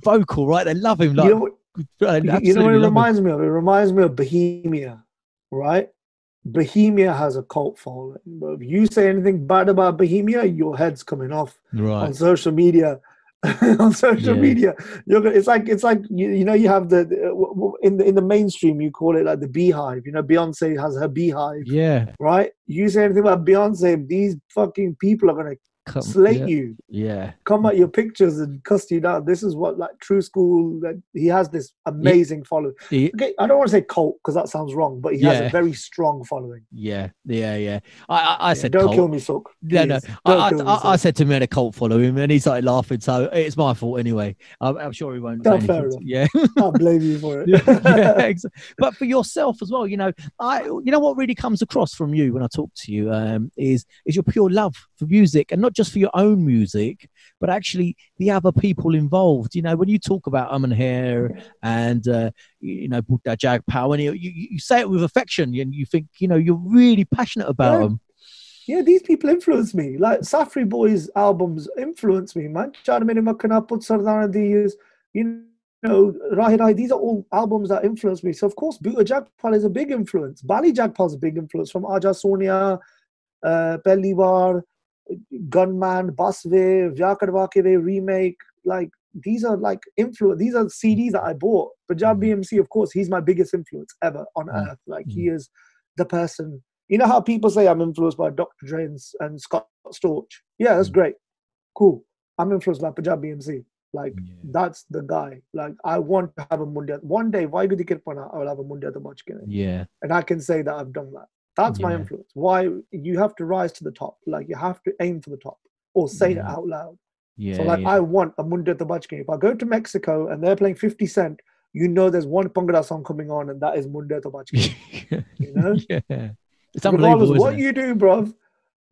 A: vocal, right? They love him. Like,
C: you know what it reminds me of? It reminds me of Bohemia, right? Bohemia has a cult following. But if you say anything bad about Bohemia, your head's coming off on social media. On social media, it's like you know, you have in the mainstream, you call it like the beehive. You know, Beyonce has her beehive. Yeah. Right. You say anything about Beyonce, these fucking people are gonna slate you. Yeah. Come at your pictures and cuss you down. This is what like True School. That he has this amazing following. Okay, I don't want to say cult because that sounds wrong, but he has a very strong following. Yeah. I said don't
A: cult.
C: Kill me, Sook.
A: No. I said to him, I had a cult following, and he started laughing. So it's my fault anyway. I'm sure he won't.
C: That's fair enough.
A: Yeah.
C: I'll blame you for it.
A: But for yourself as well, you know, what really comes across from you when I talk to you is your pure love for music, and not just for your own music, but actually the other people involved. You know, when you talk about Aman Hair and you know, Buddha Jag Pao, and you say it with affection, and you think, you know, you're really passionate about them.
C: Yeah, these people influence me. Like Safri Boys albums influence me, man. You know, Rahi, these are all albums that influence me. So of course, Buddha Jagpal is a big influence. Bali Jagpal is a big influence, from Aja Sonia, Pehli Baar, Gunman, Basve, Vyakadwa Ke Ve remake. Like these are like influence. These are CDs that I bought. Punjabi MC, of course, he's my biggest influence ever on earth. Like he is the person. You know how people say I'm influenced by Dr. Dre and Scott Storch? Yeah, that's great. Cool. I'm influenced by Punjabi MC. Like that's the guy. Like I want to have a Mundia. One day, I will have a Mundia to watch. Yeah. And I can say that I've done that. That's my influence. Why you have to rise to the top. Like you have to aim for the top or say it out loud. Yeah. So like I want a Mundia to watch. If I go to Mexico and they're playing 50 Cent, you know there's one Bhangra song coming on, and that is Mundia to watch. You know? Yeah. It's unbelievable. What you do, bro?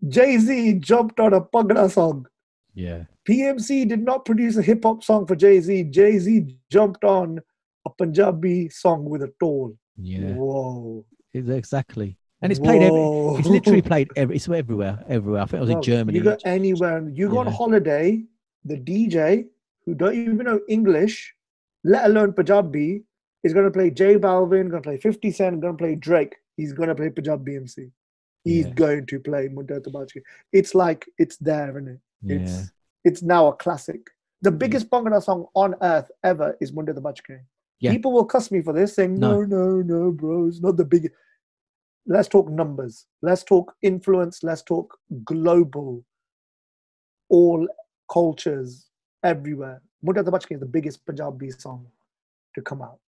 C: Jay-Z jumped on a Bhangra song. Yeah. PMC did not produce a hip hop song for Jay-Z. Jay-Z jumped on a Punjabi song with a toll. Yeah. Whoa.
A: Exactly. And it's played. It's literally played. It's everywhere. I think it was in Germany.
C: You go anywhere. You go on holiday. The DJ who don't even know English, let alone Punjabi, is going to play J Balvin, going to play 50 Cent, going to play Drake. He's going to play Punjabi MC. He's going to play Mundia Tabachki. It's like, it's there, isn't it? It's now a classic. The biggest Bhangra song on earth ever is Mundia Tabachki. Yeah. People will cuss me for this, saying, no, bro, it's not the biggest. Let's talk numbers. Let's talk influence. Let's talk global, all cultures, everywhere. Mundia Tabachki is the biggest Punjabi song to come out.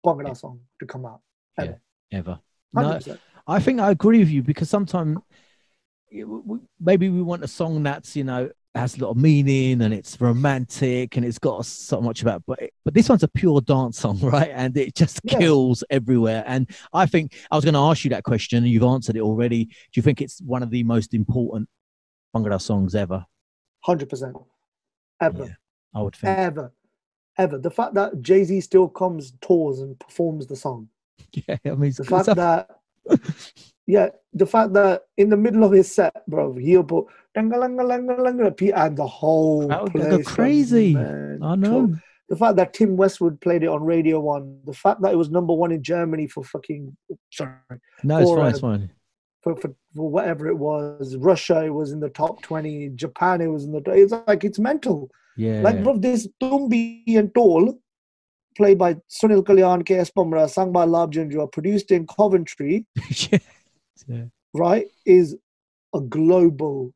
C: Bhangra song to come out. Ever.
A: Ever. No, I think I agree with you, because sometimes maybe we want a song that's, you know, has a lot of meaning and it's romantic and it's got so much about, but this one's a pure dance song, right? And it just kills everywhere. And I think I was going to ask you that question and you've answered it already. Do you think it's one of the most important Bhangra songs ever?
C: 100%. Ever.
A: Yeah, I would think.
C: Ever. The fact that Jay-Z still comes, tours and performs the song.
A: Yeah, I mean,
C: the fact that in the middle of his set, bro, he'll put and the whole place
A: go crazy. I know.
C: The fact that Tim Westwood played it on Radio 1, the fact that it was #1 in Germany for fucking
A: it's fine.
C: For whatever it was, Russia, it was in the top 20. Japan, it was in the. It's like it's mental.
A: Yeah.
C: Like, bro, this Tumbi and Tol, played by Sunil Kalyan, K.S. Bamra, sung by Lab Junjua, produced in Coventry, right, is a global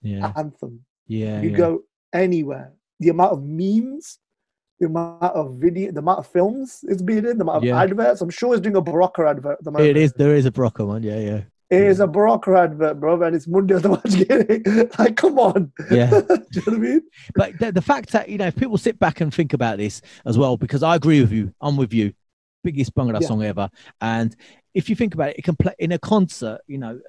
C: anthem.
A: Yeah.
C: You go anywhere. The amount of memes, the amount of video, the amount of films it's been in, the amount of adverts. I'm sure it's doing a Barocca advert at the moment.
A: It is. There is a Barocca one. Yeah.
C: It is a Barocca advert, bro, and it's Mundial the Like, come on.
A: Yeah.
C: Do you know what I mean?
A: But the fact that, you know, if people sit back and think about this as well, because I agree with you, I'm with you, biggest Bhangra song ever. And if you think about it, it can play in a concert, you know,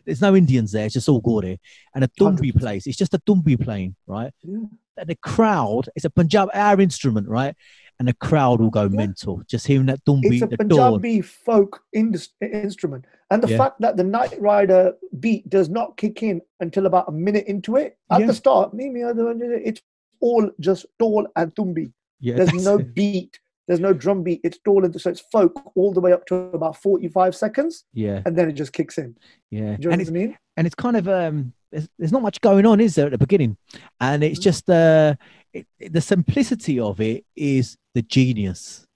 A: there's no Indians there, it's just all Gore. And a Dumbi plays, it's just a Dumbi playing, right? Yeah. And the crowd, it's a Punjab, our instrument, right? And the crowd will go mental just hearing that Dumbi.
C: It's a Punjabi folk instrument. And the fact that the Night Rider beat does not kick in until about a minute into it. At the start, it's all just Tol and Tumbi. Yeah, there's no beat. There's no drum beat. It's Tol and so it's folk all the way up to about 45 seconds. Yeah. And then it just kicks in.
A: Yeah.
C: Do you know what I mean?
A: And it's kind of, there's not much going on, is there, at the beginning? And it's just the simplicity of it is the genius.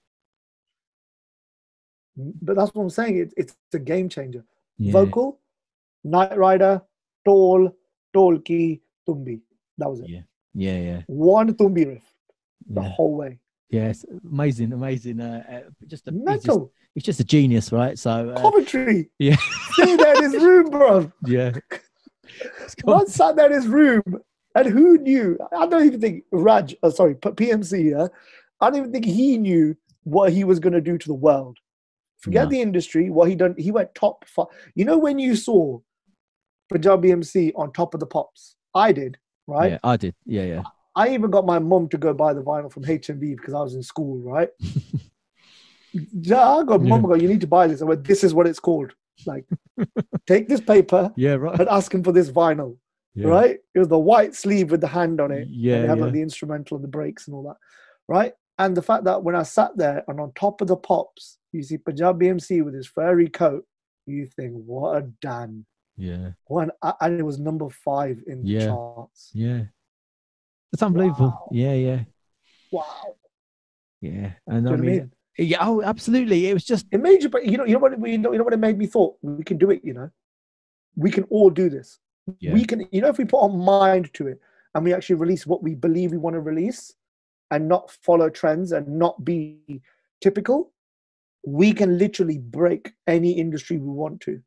C: But that's what I'm saying. It's a game changer. Yeah. Vocal, Night Rider, Tol, Tolki, Tumbi. That was it.
A: Yeah.
C: One Tumbi riff the whole way.
A: Yes, amazing. Just
C: mental.
A: It's just a genius, right? So
C: Coventry.
A: Yeah.
C: Stay there in his room, bro.
A: Yeah.
C: One sat there in his room, and who knew? I don't even think PMC. Yeah, I don't even think he knew what he was going to do to the world. Forget the industry. What he done? He went top 5. You know when you saw Punjabi MC on Top of the Pops? I did, right?
A: Yeah, I did. Yeah.
C: I even got my mum to go buy the vinyl from HMV because I was in school, right? I got mum, you need to buy this. I went, this is what it's called. Like, take this paper and ask him for this vinyl, right? It was the white sleeve with the hand on it.
A: Yeah,
C: and they had like the instrumental and the breaks and all that, right? And the fact that when I sat there and on Top of the Pops, you see Punjabi MC with his furry coat, you think, what a Dan.
A: Yeah.
C: And it was #5 in the charts.
A: Yeah. It's unbelievable.
C: Wow.
A: Yeah.
C: Wow.
A: Yeah. And I mean, yeah, oh, absolutely. It was just,
C: it made you, but you know what it made me thought? We can do it, you know. We can all do this. Yeah. We can, you know, if we put our mind to it and we actually release what we believe we want to release and not follow trends and not be typical, we can literally break any industry we want to.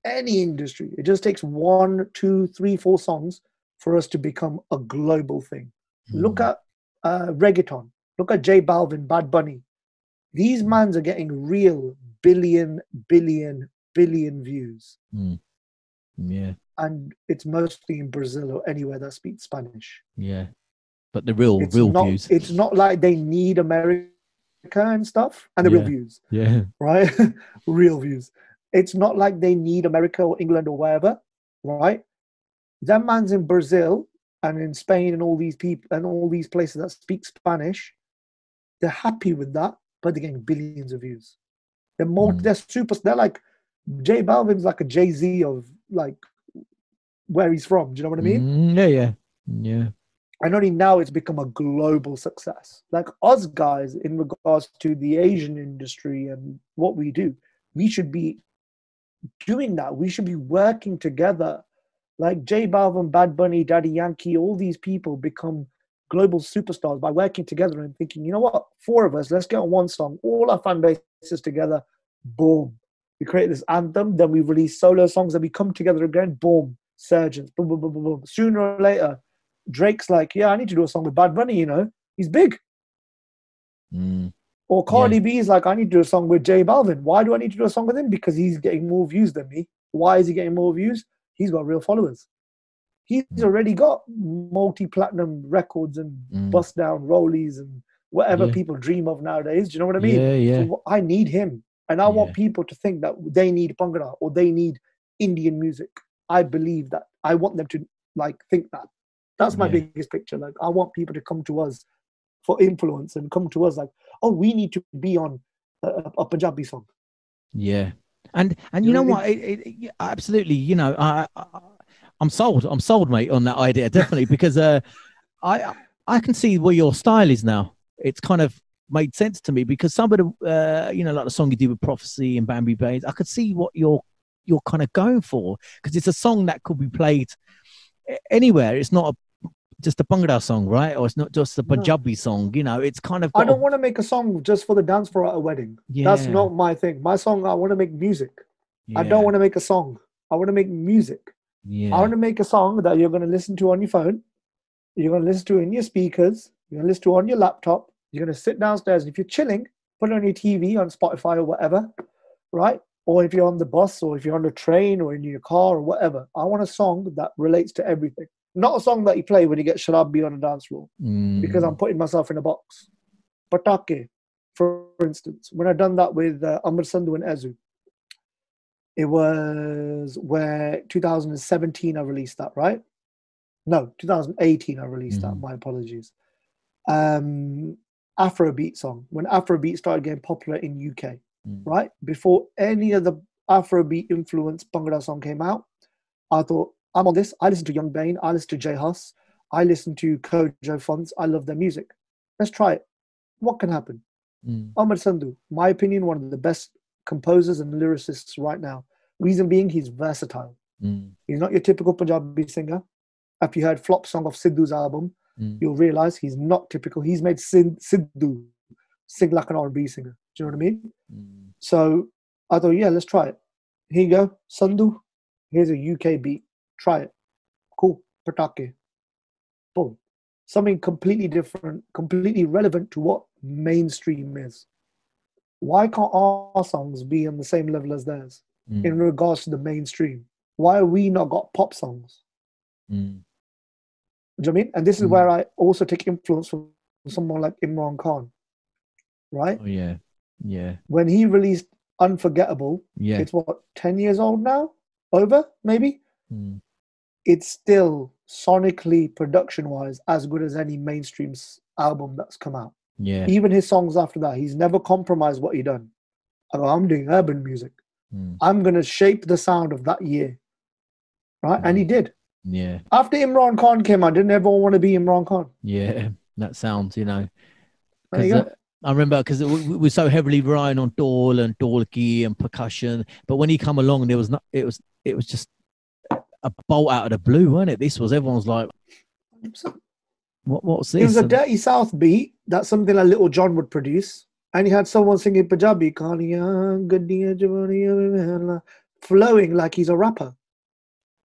C: Any industry. It just takes 1, 2, 3, 4 songs for us to become a global thing. Look at reggaeton. Look at J Balvin, Bad Bunny. These mans are getting real billion views.
A: Yeah.
C: And it's mostly in Brazil or anywhere that speaks Spanish.
A: Yeah. But the real views.
C: It's not like they need America and stuff and the real views.
A: Yeah.
C: Right? Real views. It's not like they need America or England or wherever, right? That man's in Brazil and in Spain and all these people and all these places that speak Spanish. They're happy with that, but they're getting billions of views. They're like J Balvin's like a Jay-Z of like where he's from. Do you know what I mean?
A: Yeah.
C: And only now it's become a global success. Like us guys, in regards to the Asian industry and what we do, we should be doing that. We should be working together. Like J Balvin, Bad Bunny, Daddy Yankee, all these people become global superstars by working together and thinking, you know what, 4 of us, let's get on one song, all our fan bases together, boom. We create this anthem, then we release solo songs, and we come together again. Boom, surgeons, boom, boom, boom, boom, boom. Sooner or later, Drake's like, yeah, I need to do a song with Bad Bunny, you know, he's big. Or Cardi B is like, I need to do a song with J Balvin. Why do I need to do a song with him? Because he's getting more views than me. Why is he getting more views? He's got real followers. He's already got multi-platinum records and bust down rollies and whatever people dream of nowadays. Do you know what I mean?
A: Yeah.
C: So I need him. And I want people to think that they need Bhangra or they need Indian music. I believe that. I want them to like think that. That's my biggest picture. Like, I want people to come to us for influence and come to us like, oh, we need to be on a Punjabi song.
A: Yeah. And you know what? Absolutely. You know, I'm sold. I'm sold, mate, on that idea. Definitely. Because I can see where your style is now. It's kind of made sense to me because some of the, you know, like the song you did with Prophecy and Bambi Bains, I could see what you're kind of going for because it's a song that could be played anywhere. It's not just a Bhangra song, right? Or it's not just a Punjabi song, you know, it's kind of...
C: I don't want to make a song just for the dance floor at a wedding. That's not my thing. My song, I want to make music. I don't want to make a song. I want to make music. I want to make a song that you're going to listen to on your phone. You're going to listen to in your speakers. You're going to listen to on your laptop. You're going to sit downstairs. And if you're chilling, put it on your TV, on Spotify or whatever, right? Or if you're on the bus or if you're on the train or in your car or whatever. I want a song that relates to everything. Not a song that you play when you get sharabi on a dance floor because I'm putting myself in a box. Patake, for instance, when I done that with Amar, Sandhu and Ezu, it was where 2017 I released that, right? No, 2018 I released that. My apologies. Afrobeat song. When Afrobeat started getting popular in UK, right? Before any of the Afrobeat influenced Bhangra song came out, I thought, I'm on this. I listen to Young Bane. I listen to DJ Harpz. I listen to Kojo Funds. I love their music. Let's try it. What can happen? Amar Sandhu, my opinion, one of the best composers and lyricists right now. Reason being, he's versatile. He's not your typical Punjabi singer. If you heard Flop Song of Sidhu's album, you'll realize he's not typical. He's made Sidhu sing like an R&B singer. Do you know what I mean? So I thought, yeah, let's try it. Here you go. Sandhu, here's a UK beat. Try it. Cool. Patake. Boom. Something completely different, completely relevant to what mainstream is. Why can't our songs be on the same level as theirs in regards to the mainstream? Why have we not got pop songs? Do you know what I mean? And this is where I also take influence from someone like Imran Khan. Right?
A: Oh, yeah. Yeah.
C: When he released Unforgettable, it's what, 10 years old now? Over, maybe? It's still sonically, production-wise, as good as any mainstream album that's come out.
A: Yeah.
C: Even his songs after that, he's never compromised what he done. I'm doing urban music. I'm going to shape the sound of that year. Right? And he did.
A: Yeah.
C: After Imran Khan came out, didn't everyone want to be Imran Khan?
A: Yeah. That sounds, you know.
C: There you go.
A: I remember because we're so heavily relying on dol and dolki and percussion. But when he come along, it was just a bolt out of the blue, wasn't it? This was, everyone's like, what's this?
C: It was a Dirty South beat. That's something like Little John would produce. And he had someone singing Punjabi, flowing like he's a rapper.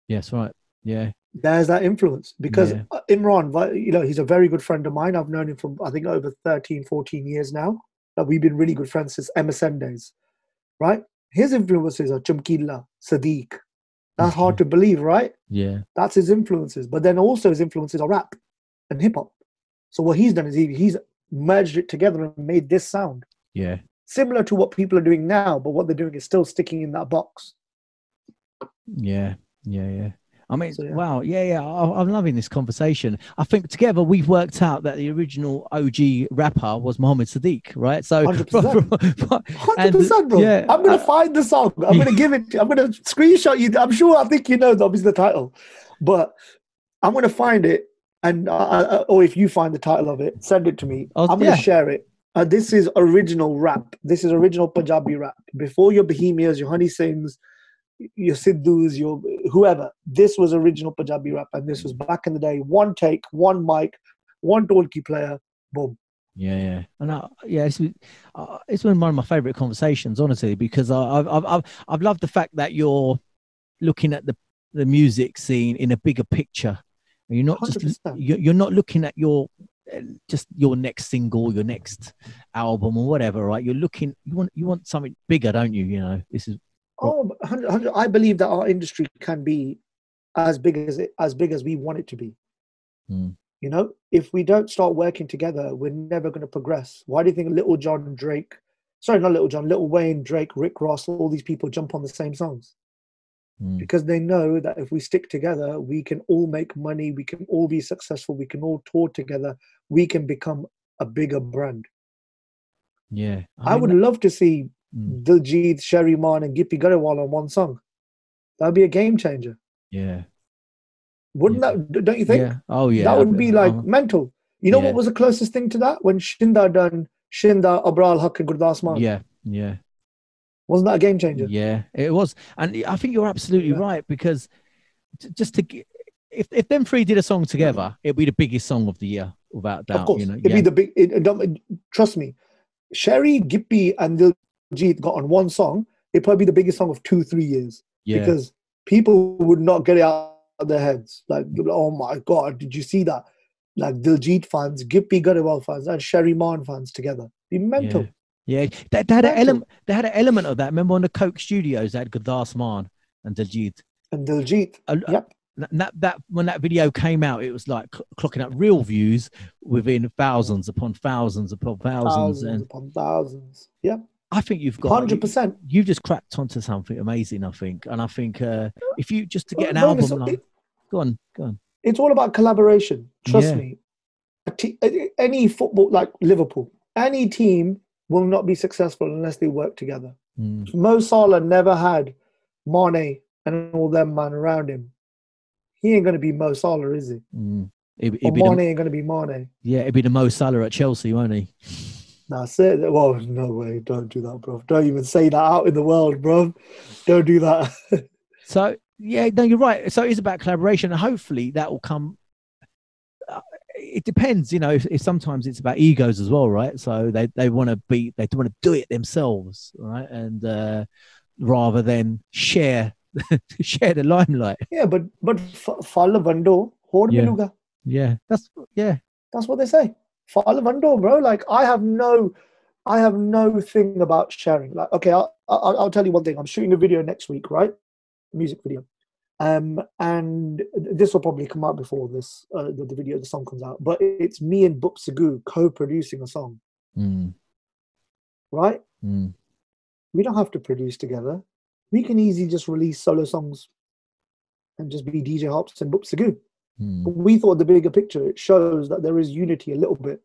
A: Yes, right. Yeah.
C: There's that influence. Because Imran, you know, he's a very good friend of mine. I've known him for, I think, over 13, 14 years now. Like, we've been really good friends since MSN days. Right? His influences are Chamkila, Sadiq. That's hard to believe, right?
A: Yeah.
C: That's his influences. But then also his influences are rap and hip hop. So what he's done is he's merged it together and made this sound.
A: Yeah.
C: Similar to what people are doing now, but what they're doing is still sticking in that box.
A: Yeah. Yeah. Yeah. I mean,
C: So, yeah.
A: wow. Yeah. I'm loving this conversation. I think together we've worked out that the original OG rapper was Mohammed Sadiq, right? So
C: 100%, 100%, bro.
A: Yeah,
C: I'm going to find the song. I'm going to give it. I'm going to screenshot you. I'm sure. I think you know obviously the title, but I'm going to find it. And or if you find the title of it, send it to me. I'm going to share it. This is original rap. This is original Punjabi rap. Before your Bohemias, your Honey Singhs, your Sidhus, your whoever. This was original Punjabi rap, and this was back in the day. One take, one mic, one dolki player, boom.
A: Yeah, and it's been one of my favorite conversations, honestly, because I've loved the fact that you're looking at the music scene in a bigger picture. You're not just
C: 100%.
A: you're not looking at your just your next single, your next album or whatever, right? You're looking, you want something bigger, don't you? You know, this is
C: Oh, 100. I believe that our industry can be as big as we want it to be.
A: Mm.
C: You know, if we don't start working together, we're never going to progress. Why do you think Little John, Drake, sorry, not Little John, Little Wayne, Drake, Rick Ross, all these people jump on the same songs? Because they know that if we stick together, we can all make money, we can all be successful, we can all tour together, we can become a bigger brand.
A: Yeah,
C: I would love to see Diljit, Sherry Man, and Gippy Garewal on one song. That'd be a game changer.
A: Yeah.
C: Wouldn't that, don't you think?
A: Yeah. Oh, yeah.
C: That would be like mental. You know
A: Yeah.
C: what was the closest thing to that? When Shinda done Shinda, Abral Haq, and Gurdas Man.
A: Yeah. Yeah.
C: Wasn't that a game changer?
A: Yeah, it was. And I think you're absolutely right, because just to if them three did a song together, it'd be the biggest song of the year, without doubt.
C: Of course.
A: You know?
C: It'd be the big, trust me, Sherry, Gippy, and Diljit got on one song, it'd probably be the biggest song of 2-3 years.
A: Yeah.
C: Because people would not get it out of their heads. Like, oh my God, did you see that? Like Diljit fans, Gippy Garewal fans, and Sherry Man fans together. Be mental.
A: Yeah, they had an element. They had an element of that. Remember on the Coke Studios, they had Gurdas Man and Diljit.
C: Yep.
A: That when that video came out, it was like clocking up real views within thousands upon thousands upon thousands
C: upon thousands. Yeah.
A: I think you've got
C: 100%.
A: You've just cracked onto something amazing. I think, and I think if you just to get an album, go on.
C: It's all about collaboration. Trust me. Any football, like Liverpool, any team will not be successful unless they work together. Mo Salah never had Mane and all them man around him. He ain't going to be Mo Salah, is he? Mane ain't going to be Mane.
A: Yeah, it'd be the Mo Salah at Chelsea, won't he?
C: That's it. Well, no way. Don't do that, bro. Don't even say that out in the world, bro. Don't do that.
A: So, yeah, no, you're right. So it is about collaboration, and hopefully that will come. It depends, you know. If sometimes it's about egos as well, right? So they want to do it themselves, right? And rather than share the limelight.
C: Yeah, but falla vando hod miluga.
A: Yeah, that's
C: what they say. Falla vando, bro. Like I have no thing about sharing. Like, okay, I'll tell you one thing. I'm shooting a video next week, right? A music video. And this will probably come out before this the song comes out, but it's me and Book Sagu co-producing a song. Right? We don't have to produce together. We can easily just release solo songs and just be DJ Harpz and Book Sagu. But we thought the bigger picture, it shows that there is unity a little bit.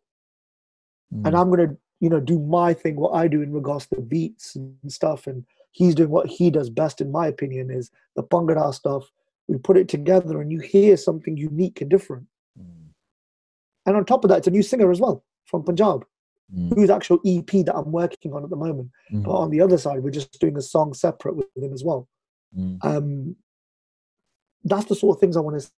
C: And I'm gonna, do my thing, what I do in regards to beats and stuff, and he's doing what he does best, in my opinion, is the Bhangra stuff. We put it together and you hear something unique and different. And on top of that, it's a new singer as well from Punjab, whose actual EP that I'm working on at the moment. But on the other side, we're just doing a song separate with him as well. That's the sort of things I want to see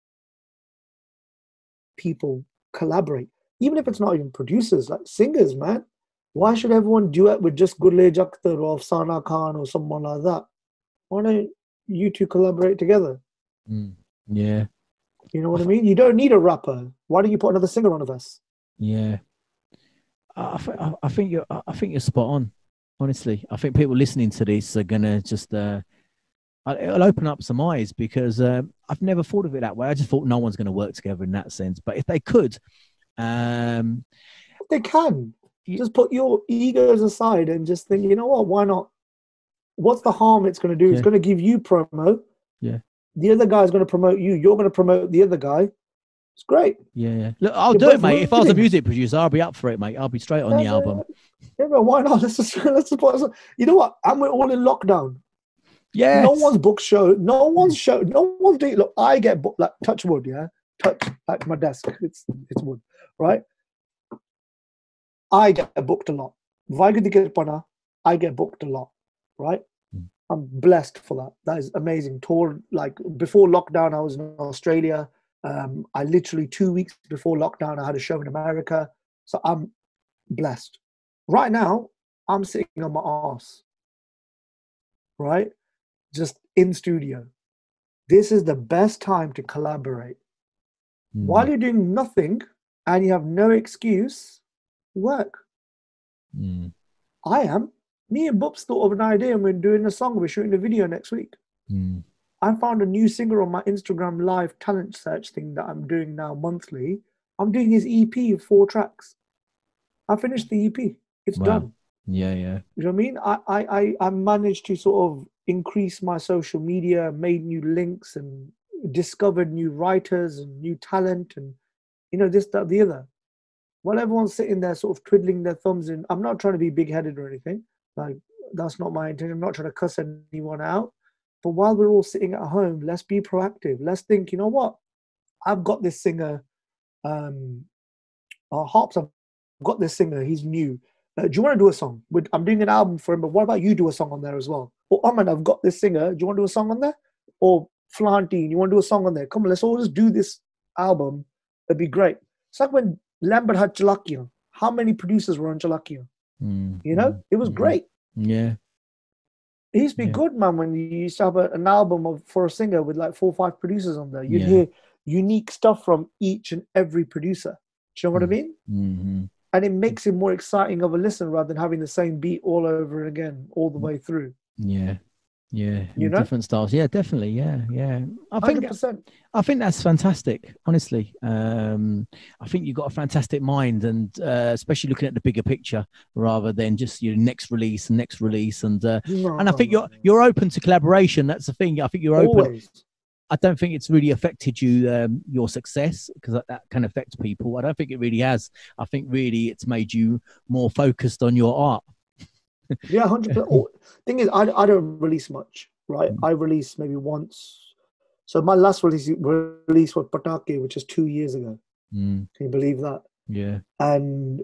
C: people collaborate. Even if it's not even producers, like singers, man. Why should everyone duet with just Gurlej Akhtar or Afsana Khan or someone like that? Why don't you two collaborate together?
A: Yeah.
C: You know what I mean? You don't need a rapper. Why don't you put another singer on a verse?
A: Yeah. I think you're spot on. Honestly, I think people listening to this are gonna just it'll open up some eyes, because I've never thought of it that way. I just thought no one's going to work together in that sense. But if they could,
C: they can. Just put your egos aside and just think, you know what? Why not? What's the harm it's going to do? It's going to give you promo.
A: Yeah.
C: The other guy's going to promote you. You're going to promote the other guy. It's great.
A: Yeah. Look, I'll do it, mate. If I was a music producer, I'll be up for it, mate. I'll be straight on the album.
C: Yeah, but why not? Let's just put. You know what? And we're all in lockdown.
A: Yeah.
C: No one's booked show. No one's doing. Look, I get booked. Like touch wood, yeah. Touch like my desk. It's wood, right? I get booked a lot. I get booked a lot, right? I'm blessed for that. That is amazing. Tour, like before lockdown, I was in Australia. I literally 2 weeks before lockdown, I had a show in America. So I'm blessed. Right now, I'm sitting on my ass, right? Just in studio. This is the best time to collaborate. While you're doing nothing and you have no excuse, work. I am. Me and Bubs thought of an idea and we're doing a song. We're shooting a video next week. I found a new singer on my Instagram live talent search thing that I'm doing now monthly. I'm doing his EP of 4 tracks. I finished the EP. It's done.
A: Yeah.
C: You know what I mean? I managed to sort of increase my social media, made new links and discovered new writers and new talent and, you know, this, that, the other. While everyone's sitting there sort of twiddling their thumbs in, I'm not trying to be big-headed or anything. Like, that's not my intention. I'm not trying to cuss anyone out. But while we're all sitting at home, let's be proactive. Let's think, you know what? I've got this singer, Harpz, I've got this singer, he's new. Do you want to do a song? I'm doing an album for him, but what about you do a song on there as well? Or Amar, I've got this singer, do you want to do a song on there? Or Flantine, you want to do a song on there? Come on, let's all just do this album. It'd be great. It's like when Lambert had Chalakia. How many producers were on Chalakia? You know, it was great.
A: Yeah.
C: It used to be good, man, when you used to have an album for a singer with like 4 or 5 producers on there. You'd hear unique stuff from each and every producer. Do you know what I mean? And it makes it more exciting of a listen rather than having the same beat all over again, all the way through.
A: Yeah.
C: You know?
A: Different styles. Yeah, definitely. Yeah. I
C: 100%.
A: think that's fantastic, honestly. I think you've got a fantastic mind, and especially looking at the bigger picture rather than just your next release. And I think you're open to collaboration. That's the thing. I think you're open.
C: Always.
A: I don't think it's really affected you, your success, because that can affect people. I don't think it really has. I think really it's made you more focused on your art.
C: Yeah, 100%. Thing is, I don't release much, right? I release maybe once. So my last release was Patake, which is 2 years ago. Can you believe that?
A: Yeah.
C: And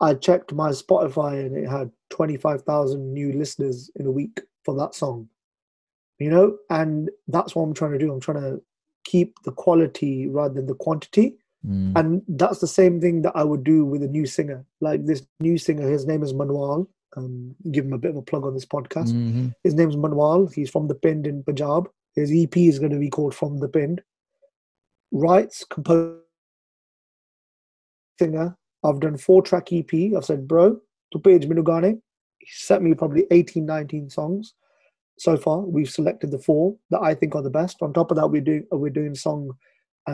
C: I checked my Spotify and it had 25,000 new listeners in a week for that song. You know, and that's what I'm trying to do. I'm trying to keep the quality rather than the quantity. And that's the same thing that I would do with a new singer. Like this new singer, his name is Manwal. Give him a bit of a plug on this podcast. His name's Manwal. He's from the Pind in Punjab. His EP is going to be called From the Pind. Writes, compose, singer. I've done 4-track EP. I've said, bro, to page minu gaane. He sent me probably 18, 19 songs. So far, we've selected the 4 that I think are the best. On top of that, we're doing song.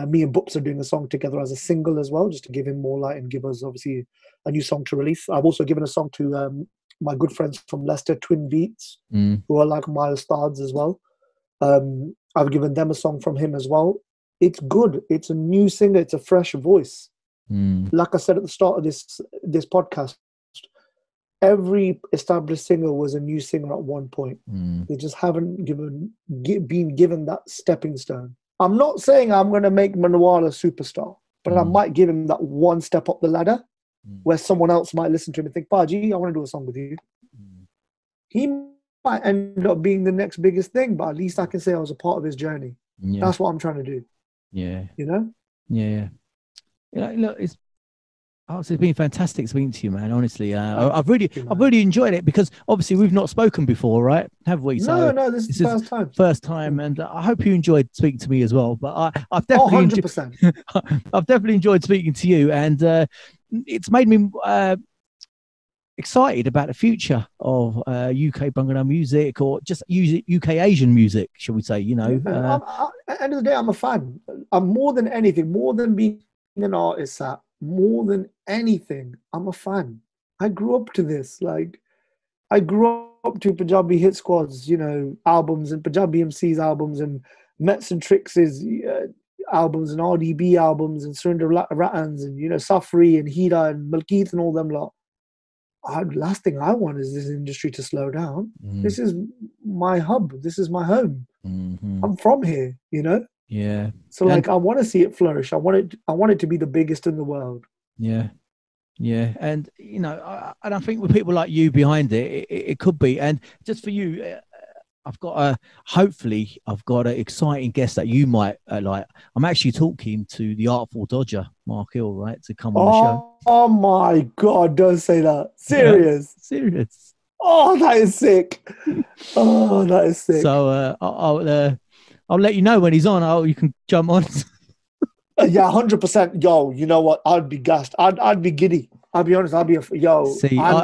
C: Me and Boops are doing a song together as a single as well, just to give him more light and give us obviously a new song to release. I've also given a song to my good friends from Leicester, Twin Beats, who are like my ustads as well. I've given them a song from him as well. It's good. It's a new singer. It's a fresh voice. Like I said at the start of this podcast, every established singer was a new singer at one point. They just haven't been given that stepping stone. I'm not saying I'm going to make Manwal a superstar, but I might give him that one step up the ladder where someone else might listen to him and think, Paji, I want to do a song with you. He might end up being the next biggest thing, but at least I can say I was a part of his journey. That's what I'm trying to do.
A: Yeah.
C: You know?
A: Yeah. Look, it's been fantastic speaking to you, man. Honestly, I've really enjoyed it because obviously we've not spoken before, right? Have we? So
C: no, this is the
A: first time, and I hope you enjoyed speaking to me as well. But I've definitely
C: 100%.
A: I've definitely enjoyed speaking to you, and it's made me excited about the future of UK Bhangra music, or just UK Asian music, shall we say? You know,
C: at the end of the day, I'm a fan. I'm more than anything, more than being an artist. More than anything, I'm a fan. I grew up to this. Like, I grew up to Punjabi hit squads, you know, albums and Punjabi MCs albums and Mets and Tricks' albums and RDB albums and Surinder Rattans and, you know, Safri and Hira and Malkeet and all them lot. Last thing I want is this industry to slow down. This is my hub. This is my home. I'm from here, you know?
A: Yeah.
C: So like, I want to see it flourish. I want it to be the biggest in the world.
A: Yeah. Yeah. And, you know, I think with people like you behind it, it could be. And just for you, hopefully I've got an exciting guest that you might like. I'm actually talking to the Artful Dodger, Mark Hill, right, to come on the show.
C: Oh my God, don't say that. Serious.
A: Serious.
C: Oh, that is sick. Oh, that is sick.
A: So I'll let you know when he's on. You can jump on.
C: Yeah, 100%. Yo, you know what? I'd be gassed. I'd be giddy. I'll be honest. I'm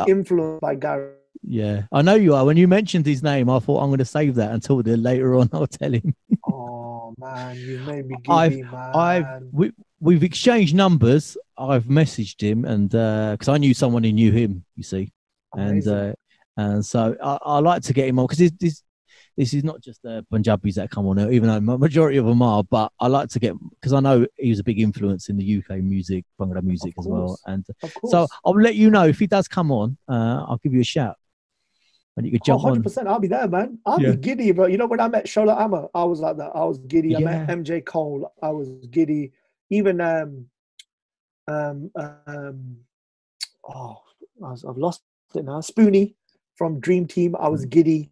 C: influenced by Gary.
A: Yeah, I know you are. When you mentioned his name, I thought I'm going to save that until later on. I'll tell him.
C: Oh man, you made me giddy, man.
A: We've exchanged numbers. I've messaged him, and because I knew someone who knew him, you see, and so I like to get him on because this is not just the Punjabis that come on here, even though majority of them are. But I like to get, because I know he was a big influence in the UK music, Bhangra music as well. And so I'll let you know if he does come on. I'll give you a shout. And you could jump 100%,
C: on. I'll be there, man. I'll be giddy, bro. You know, when I met Shola Amar, I was like that. I was giddy. I met MJ Cole. I was giddy. Even I've lost it now. Spoonie from Dream Team. I was giddy.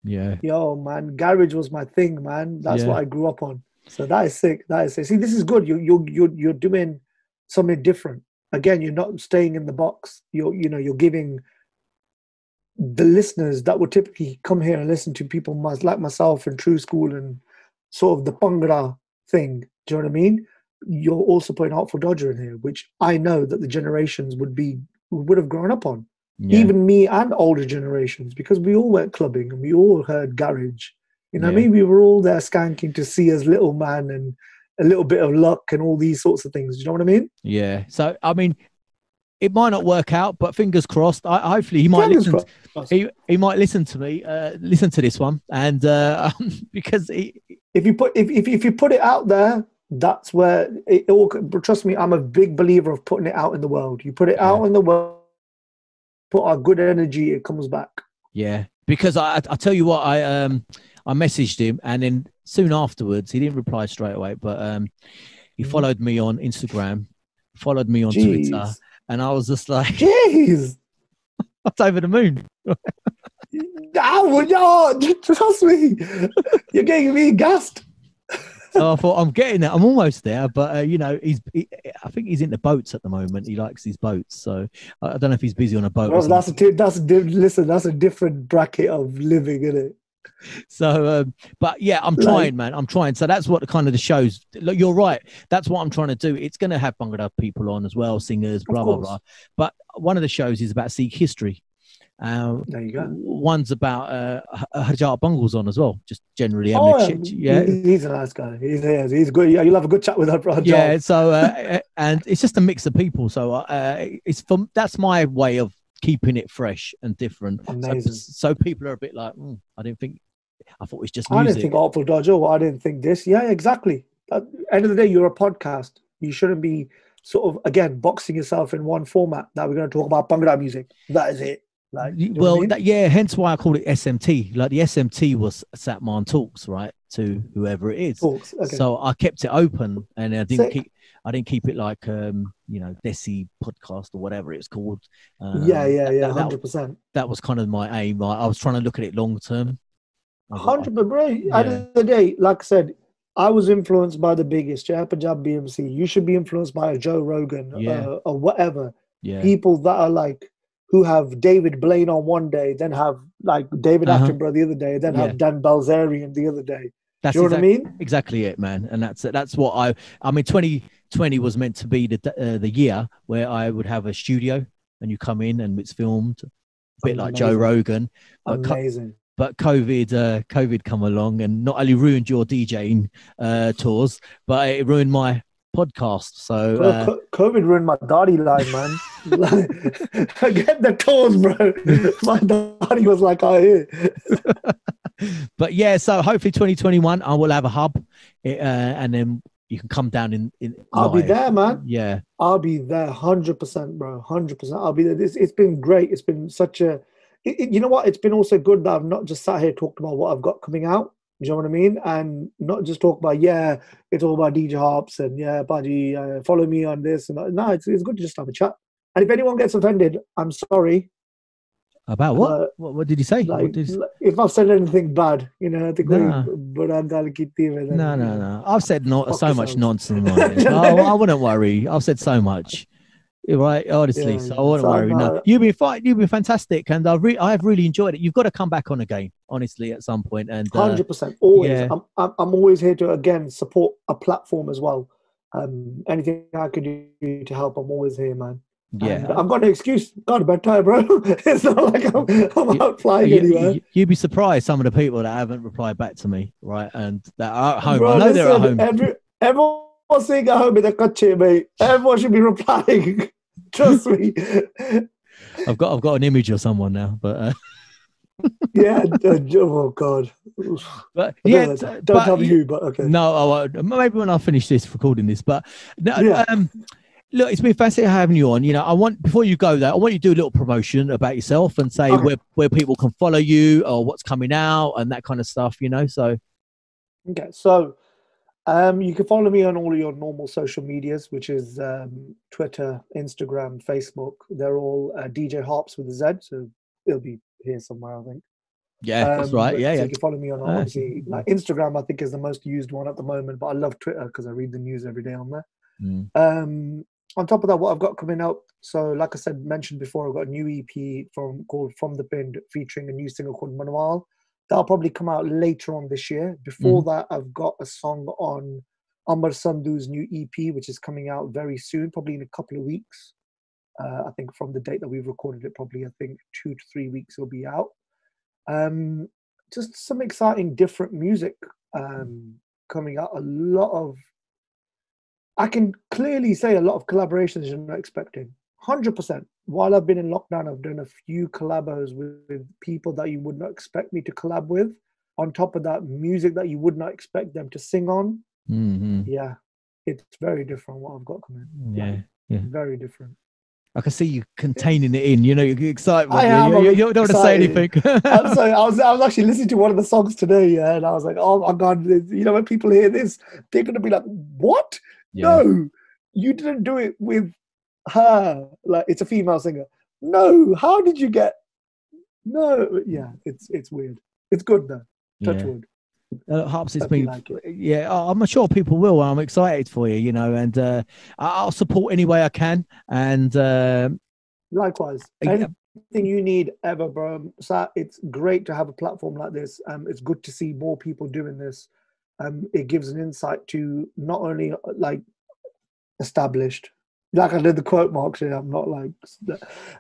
A: Yeah.
C: Yo, man, garage was my thing, man. That's what I grew up on. So that is sick. That is sick. See, this is good. You're doing something different. Again, you're not staying in the box. You're giving the listeners that would typically come here and listen to people like myself and True School and sort of the Bhangra thing. Do you know what I mean? You're also putting Artful Dodger in here, which I know that the generations would have grown up on. Yeah. Even me and older generations, because we all went clubbing and we all heard garage. You know what I mean? We were all there skanking to see as Little Man and A Little Bit of Luck and all these sorts of things. You know what I mean?
A: Yeah. So, I mean, it might not work out, but fingers crossed. Hopefully he might listen. He might listen to me, listen to this one, and because
C: if you put it out there, that's where it all. Trust me, I'm a big believer of putting it out in the world. You put it out in the world, put our good energy, it comes back.
A: Yeah, because I tell you what, I messaged him, and then soon afterwards he didn't reply straight away, but he followed me on Instagram, followed me on Twitter. And I was just like,
C: jeez,
A: I was over the moon.
C: Trust me, you're getting me gassed.
A: So I thought, I'm getting there. I'm almost there. But, I think he's into boats at the moment. He likes his boats. So I don't know if he's busy on a boat.
C: Well, that's a different bracket of living, isn't it?
A: So, but yeah, I'm trying, man. I'm trying. So that's what kind of the shows. Look, you're right. That's what I'm trying to do. It's going to have Bhangra people on as well, singers, blah blah blah. But one of the shows is about Sikh history.
C: There you go.
A: One's about Harjat Bungle's on as well. Just generally,
C: he's a nice guy. He's good. Yeah, you'll have a good chat with Harjat.
A: Yeah. So and it's just a mix of people. So that's my way of keeping it fresh and different. So people are a bit like, I thought it was just music.
C: I didn't think Artful Dodger. I didn't think this. Yeah, exactly. At the end of the day, you're a podcast. You shouldn't be sort of, again, boxing yourself in one format. Now we're going to talk about Bhangra music. That is it. Like,
A: hence why I call it SMT. Like the SMT was Satman Talks, right? To whoever it is.
C: Talks, okay.
A: So I kept it open, and I didn't keep it like Desi podcast or whatever it's called.
C: 100%.
A: That was kind of my aim. I was trying to look at it long term.
C: 100%, bro. At the end of the day, like I said, I was influenced by the biggest, Punjab BMC. You should be influenced by a Joe Rogan or whatever. Yeah. People that are like, who have David Blaine on one day, then have like David Attenborough the other day, then have Dan Balzerian the other day.
A: That's
C: what I mean?
A: Exactly it, man. And that's what I mean. 2020 was meant to be the year where I would have a studio and you come in and it's filmed, a bit like Joe Rogan.
C: Amazing.
A: But COVID come along and not only ruined your DJing tours, but it ruined my podcast. So
C: COVID ruined my daddy line, man. Forget the tours, bro. My daddy was like, here.
A: But yeah, so hopefully 2021 I will have a hub, and then you can come down in
C: I'll be there, man.
A: Yeah,
C: I'll be there 100%, bro. 100%. I'll be there. It's been great. It's been such a you know what? It's been also good that I've not just sat here talking about what I've got coming out. Do you know what I mean? And not just talk about, it's all about DJ Harpz and Baji, follow me on this. And no, it's good to just have a chat. And if anyone gets offended, I'm sorry.
A: About what? What did he say?
C: Like, if I've said anything bad, I think
A: Nah. No. I've said so much nonsense on this. I wouldn't worry. I've said so much. Right, honestly, so I wouldn't worry. No, you've been fine. You've been fantastic, and I've really enjoyed it. You've got to come back on again, honestly, at some point. And
C: 100%, always.
A: Yeah.
C: I'm always here to again support a platform as well. Anything I could do to help, I'm always here, man.
A: Yeah,
C: I've got an excuse. God, bad time, bro. It's not like I'm out flying anywhere.
A: You'd be surprised some of the people that haven't replied back to me, right? And that are at home.
C: Bro,
A: I know they're at home.
C: Everyone's saying at home in the kache, mate. Everyone should be replying. Trust me.
A: I've got an image of someone now, but
C: yeah. Oh God.
A: But yeah,
C: don't tell me who. But okay.
A: No, I won't. Maybe when I finish this recording this. But no, look, it's been fascinating having you on. I want, before you go there, I want you to do a little promotion about yourself and say where people can follow you or what's coming out and that kind of stuff. So.
C: Okay, so. You can follow me on all of your normal social medias, which is Twitter, Instagram, Facebook. They're all DJ Harpz with a Z, so it'll be here somewhere, I think.
A: Yeah, that's right. Yeah,
C: so you can follow me on obviously like Instagram. I think is the most used one at the moment, but I love Twitter because I read the news every day on there. On top of that, what I've got coming out. So, like I mentioned before, I've got a new EP called From the Bin, featuring a new single called Manual. That'll probably come out later on this year. Before that, I've got a song on Amar Sandhu's new EP, which is coming out very soon, probably in a couple of weeks. I think from the date that we've recorded it, probably 2 to 3 weeks it'll be out. Just some exciting, different music coming out. I can clearly say a lot of collaborations you're not expecting. 100%. While I've been in lockdown, I've done a few collabos with people that you would not expect me to collab with. On top of that, music that you would not expect them to sing on. Yeah, it's very different what I've got coming.
A: Yeah.
C: Very different.
A: I can see you containing it in, you're excited. You don't want to say anything.
C: I was actually listening to one of the songs today, and I was like, oh my God, when people hear this, they're going to be like, what? Yeah. No, you didn't do it with her, like it's a female singer. No, how did you get? No, yeah, it's weird. It's good though. Touch wood.
A: Harpz, it's been I'm sure people will. I'm excited for you, and I'll support any way I can. And
C: likewise, anything you need ever, bro. So it's great to have a platform like this. It's good to see more people doing this. It gives an insight to not only like established. Like I did the quote marks here, I'm not like,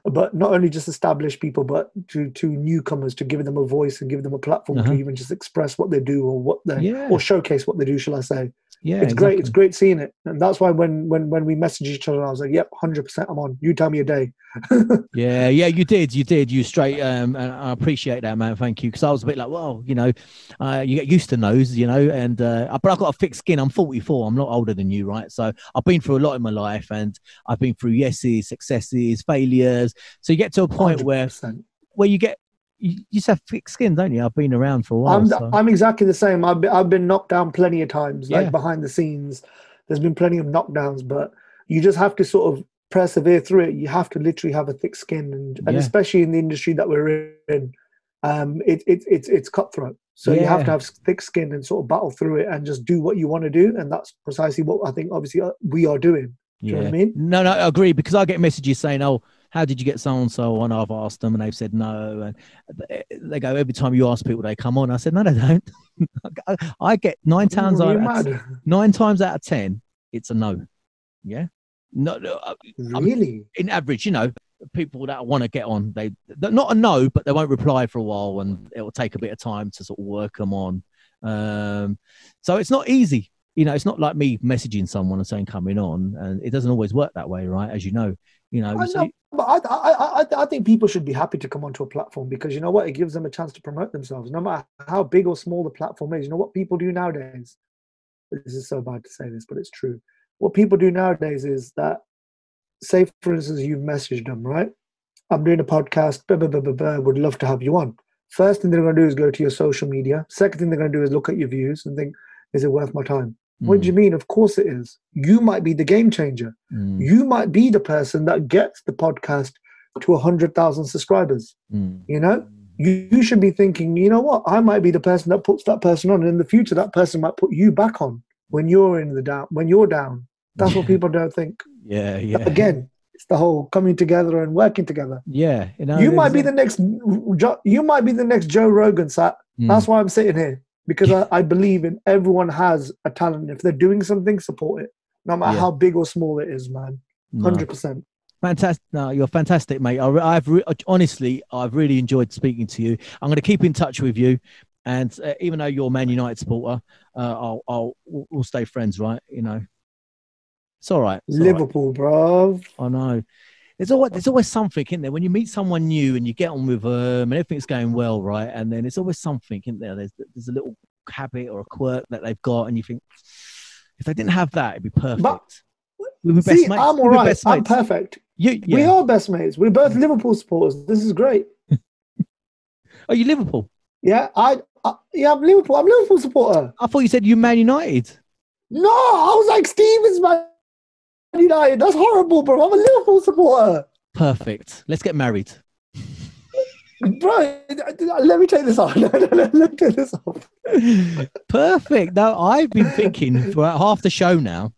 C: but not only just established people, but to newcomers, to give them a voice and give them a platform to even just express what they do or showcase what they do, shall I say.
A: Yeah,
C: it's great. It's great seeing it. And that's why when we messaged each other, I was like, yep, 100% I'm on. You tell me a day.
A: Yeah, you did. You straight, and I appreciate that, man. Thank you. Because I was a bit like, well, you get used to those, and but I've got a thick skin. I'm 44. I'm not older than you, right? So I've been through a lot in my life, and I've been through yeses, successes, failures. So you get to a point
C: 100%.
A: where you just have thick skin, don't you? I've been around for a while.
C: I'm exactly the same. I've been knocked down plenty of times, like behind the scenes. There's been plenty of knockdowns, but you just have to sort of persevere through it. You have to literally have a thick skin, and especially in the industry that we're in, it's cutthroat. So you have to have thick skin and sort of battle through it and just do what you want to do, and that's precisely what I think. Obviously, we are doing. Do you know what I mean?
A: No, I agree, because I get messages saying, "Oh, how did you get so and so on?" I've asked them, and they've said no, and they go, every time you ask people, they come on. I said, no, they don't. I get 9 times out of 10, it's a no. Yeah, no,
C: really.
A: In average, people that want to get on, they're not a no, but they won't reply for a while, and it will take a bit of time to sort of work them on. So it's not easy. It's not like me messaging someone and saying coming on, and it doesn't always work that way, right? As you know.
C: But I think people should be happy to come onto a platform, because you know what, it gives them a chance to promote themselves, no matter how big or small the platform is. You know what people do nowadays? This is so bad to say this, but it's true. What people do nowadays is that, say for instance, you've messaged them, right? I'm doing a podcast, would love to have you on. First thing they're going to do is go to your social media. Second thing they're going to do is look at your views and think, is it worth my time? What do you mean? Of course it is. You might be the game changer. You might be the person that gets the podcast to 100,000 subscribers.
A: Mm.
C: You know, you should be thinking, you know what, I might be the person that puts that person on, and in the future that person might put you back on when you're in the down, when you're down. That's what people don't think.
A: Yeah, yeah.
C: But again, it's the whole coming together and working together.
A: Yeah, you know,
C: you might be the next Joe Rogan, Sat. That's why I'm sitting here, because I believe in everyone has a talent. If they're doing something, support it, no matter how big or small it is, man. 100%.
A: Fantastic. No, you're fantastic, mate. Honestly, I've really enjoyed speaking to you. I'm going to keep in touch with you, and even though you're a Man United supporter, we'll stay friends, right? You know, it's all right. It's
C: Liverpool,
A: all
C: bro.
A: right. I know. There's always something in there when you meet someone new and you get on with them and everything's going well, right? And then it's always something in there. There's a little habit or a quirk that they've got, and you think if they didn't have that, it'd be perfect.
C: But,
A: we'd be best mates.
C: I'm all right. I'm perfect. We are best mates. We're both Liverpool supporters. This is great.
A: Are you Liverpool?
C: Yeah, I'm Liverpool. I'm a Liverpool supporter.
A: I thought you said you Man United.
C: No, I was like, Stevens Man United. That's horrible, bro. I'm a Liverpool supporter.
A: Perfect. Let's get married.
C: Bro, let me take this off. Let me take this off.
A: Perfect. No, I've been thinking for half the show now.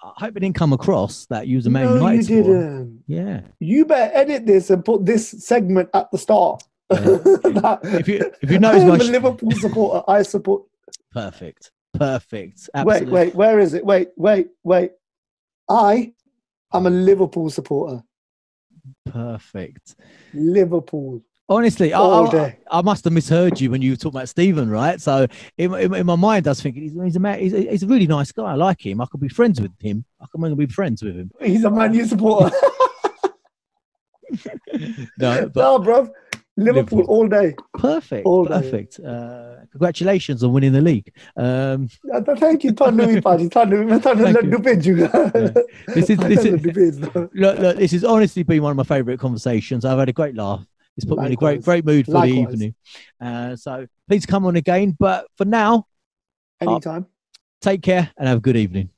A: I hope it didn't come across that you was a Man United supporter. You didn't. Yeah.
C: You better edit this and put this segment at the start.
A: Yeah. if you notice,
C: I'm a Liverpool supporter. I support.
A: Perfect. Absolutely.
C: Wait. Where is it? Wait. I'm a Liverpool supporter.
A: Perfect.
C: Liverpool.
A: Honestly, I must have misheard you when you were talking about Stephen, right? So in my mind, I was thinking he's a really nice guy. I like him. I could be friends with him. Be friends with him.
C: He's a Man U supporter.
A: No,
C: bro. Liverpool all day.
A: Perfect. Congratulations on winning the league.
C: Thank you.
A: Look, this has honestly been one of my favourite conversations. I've had a great laugh. It's put me in a great mood for the evening. So please come on again. But for now,
C: anytime.
A: Take care and have a good evening.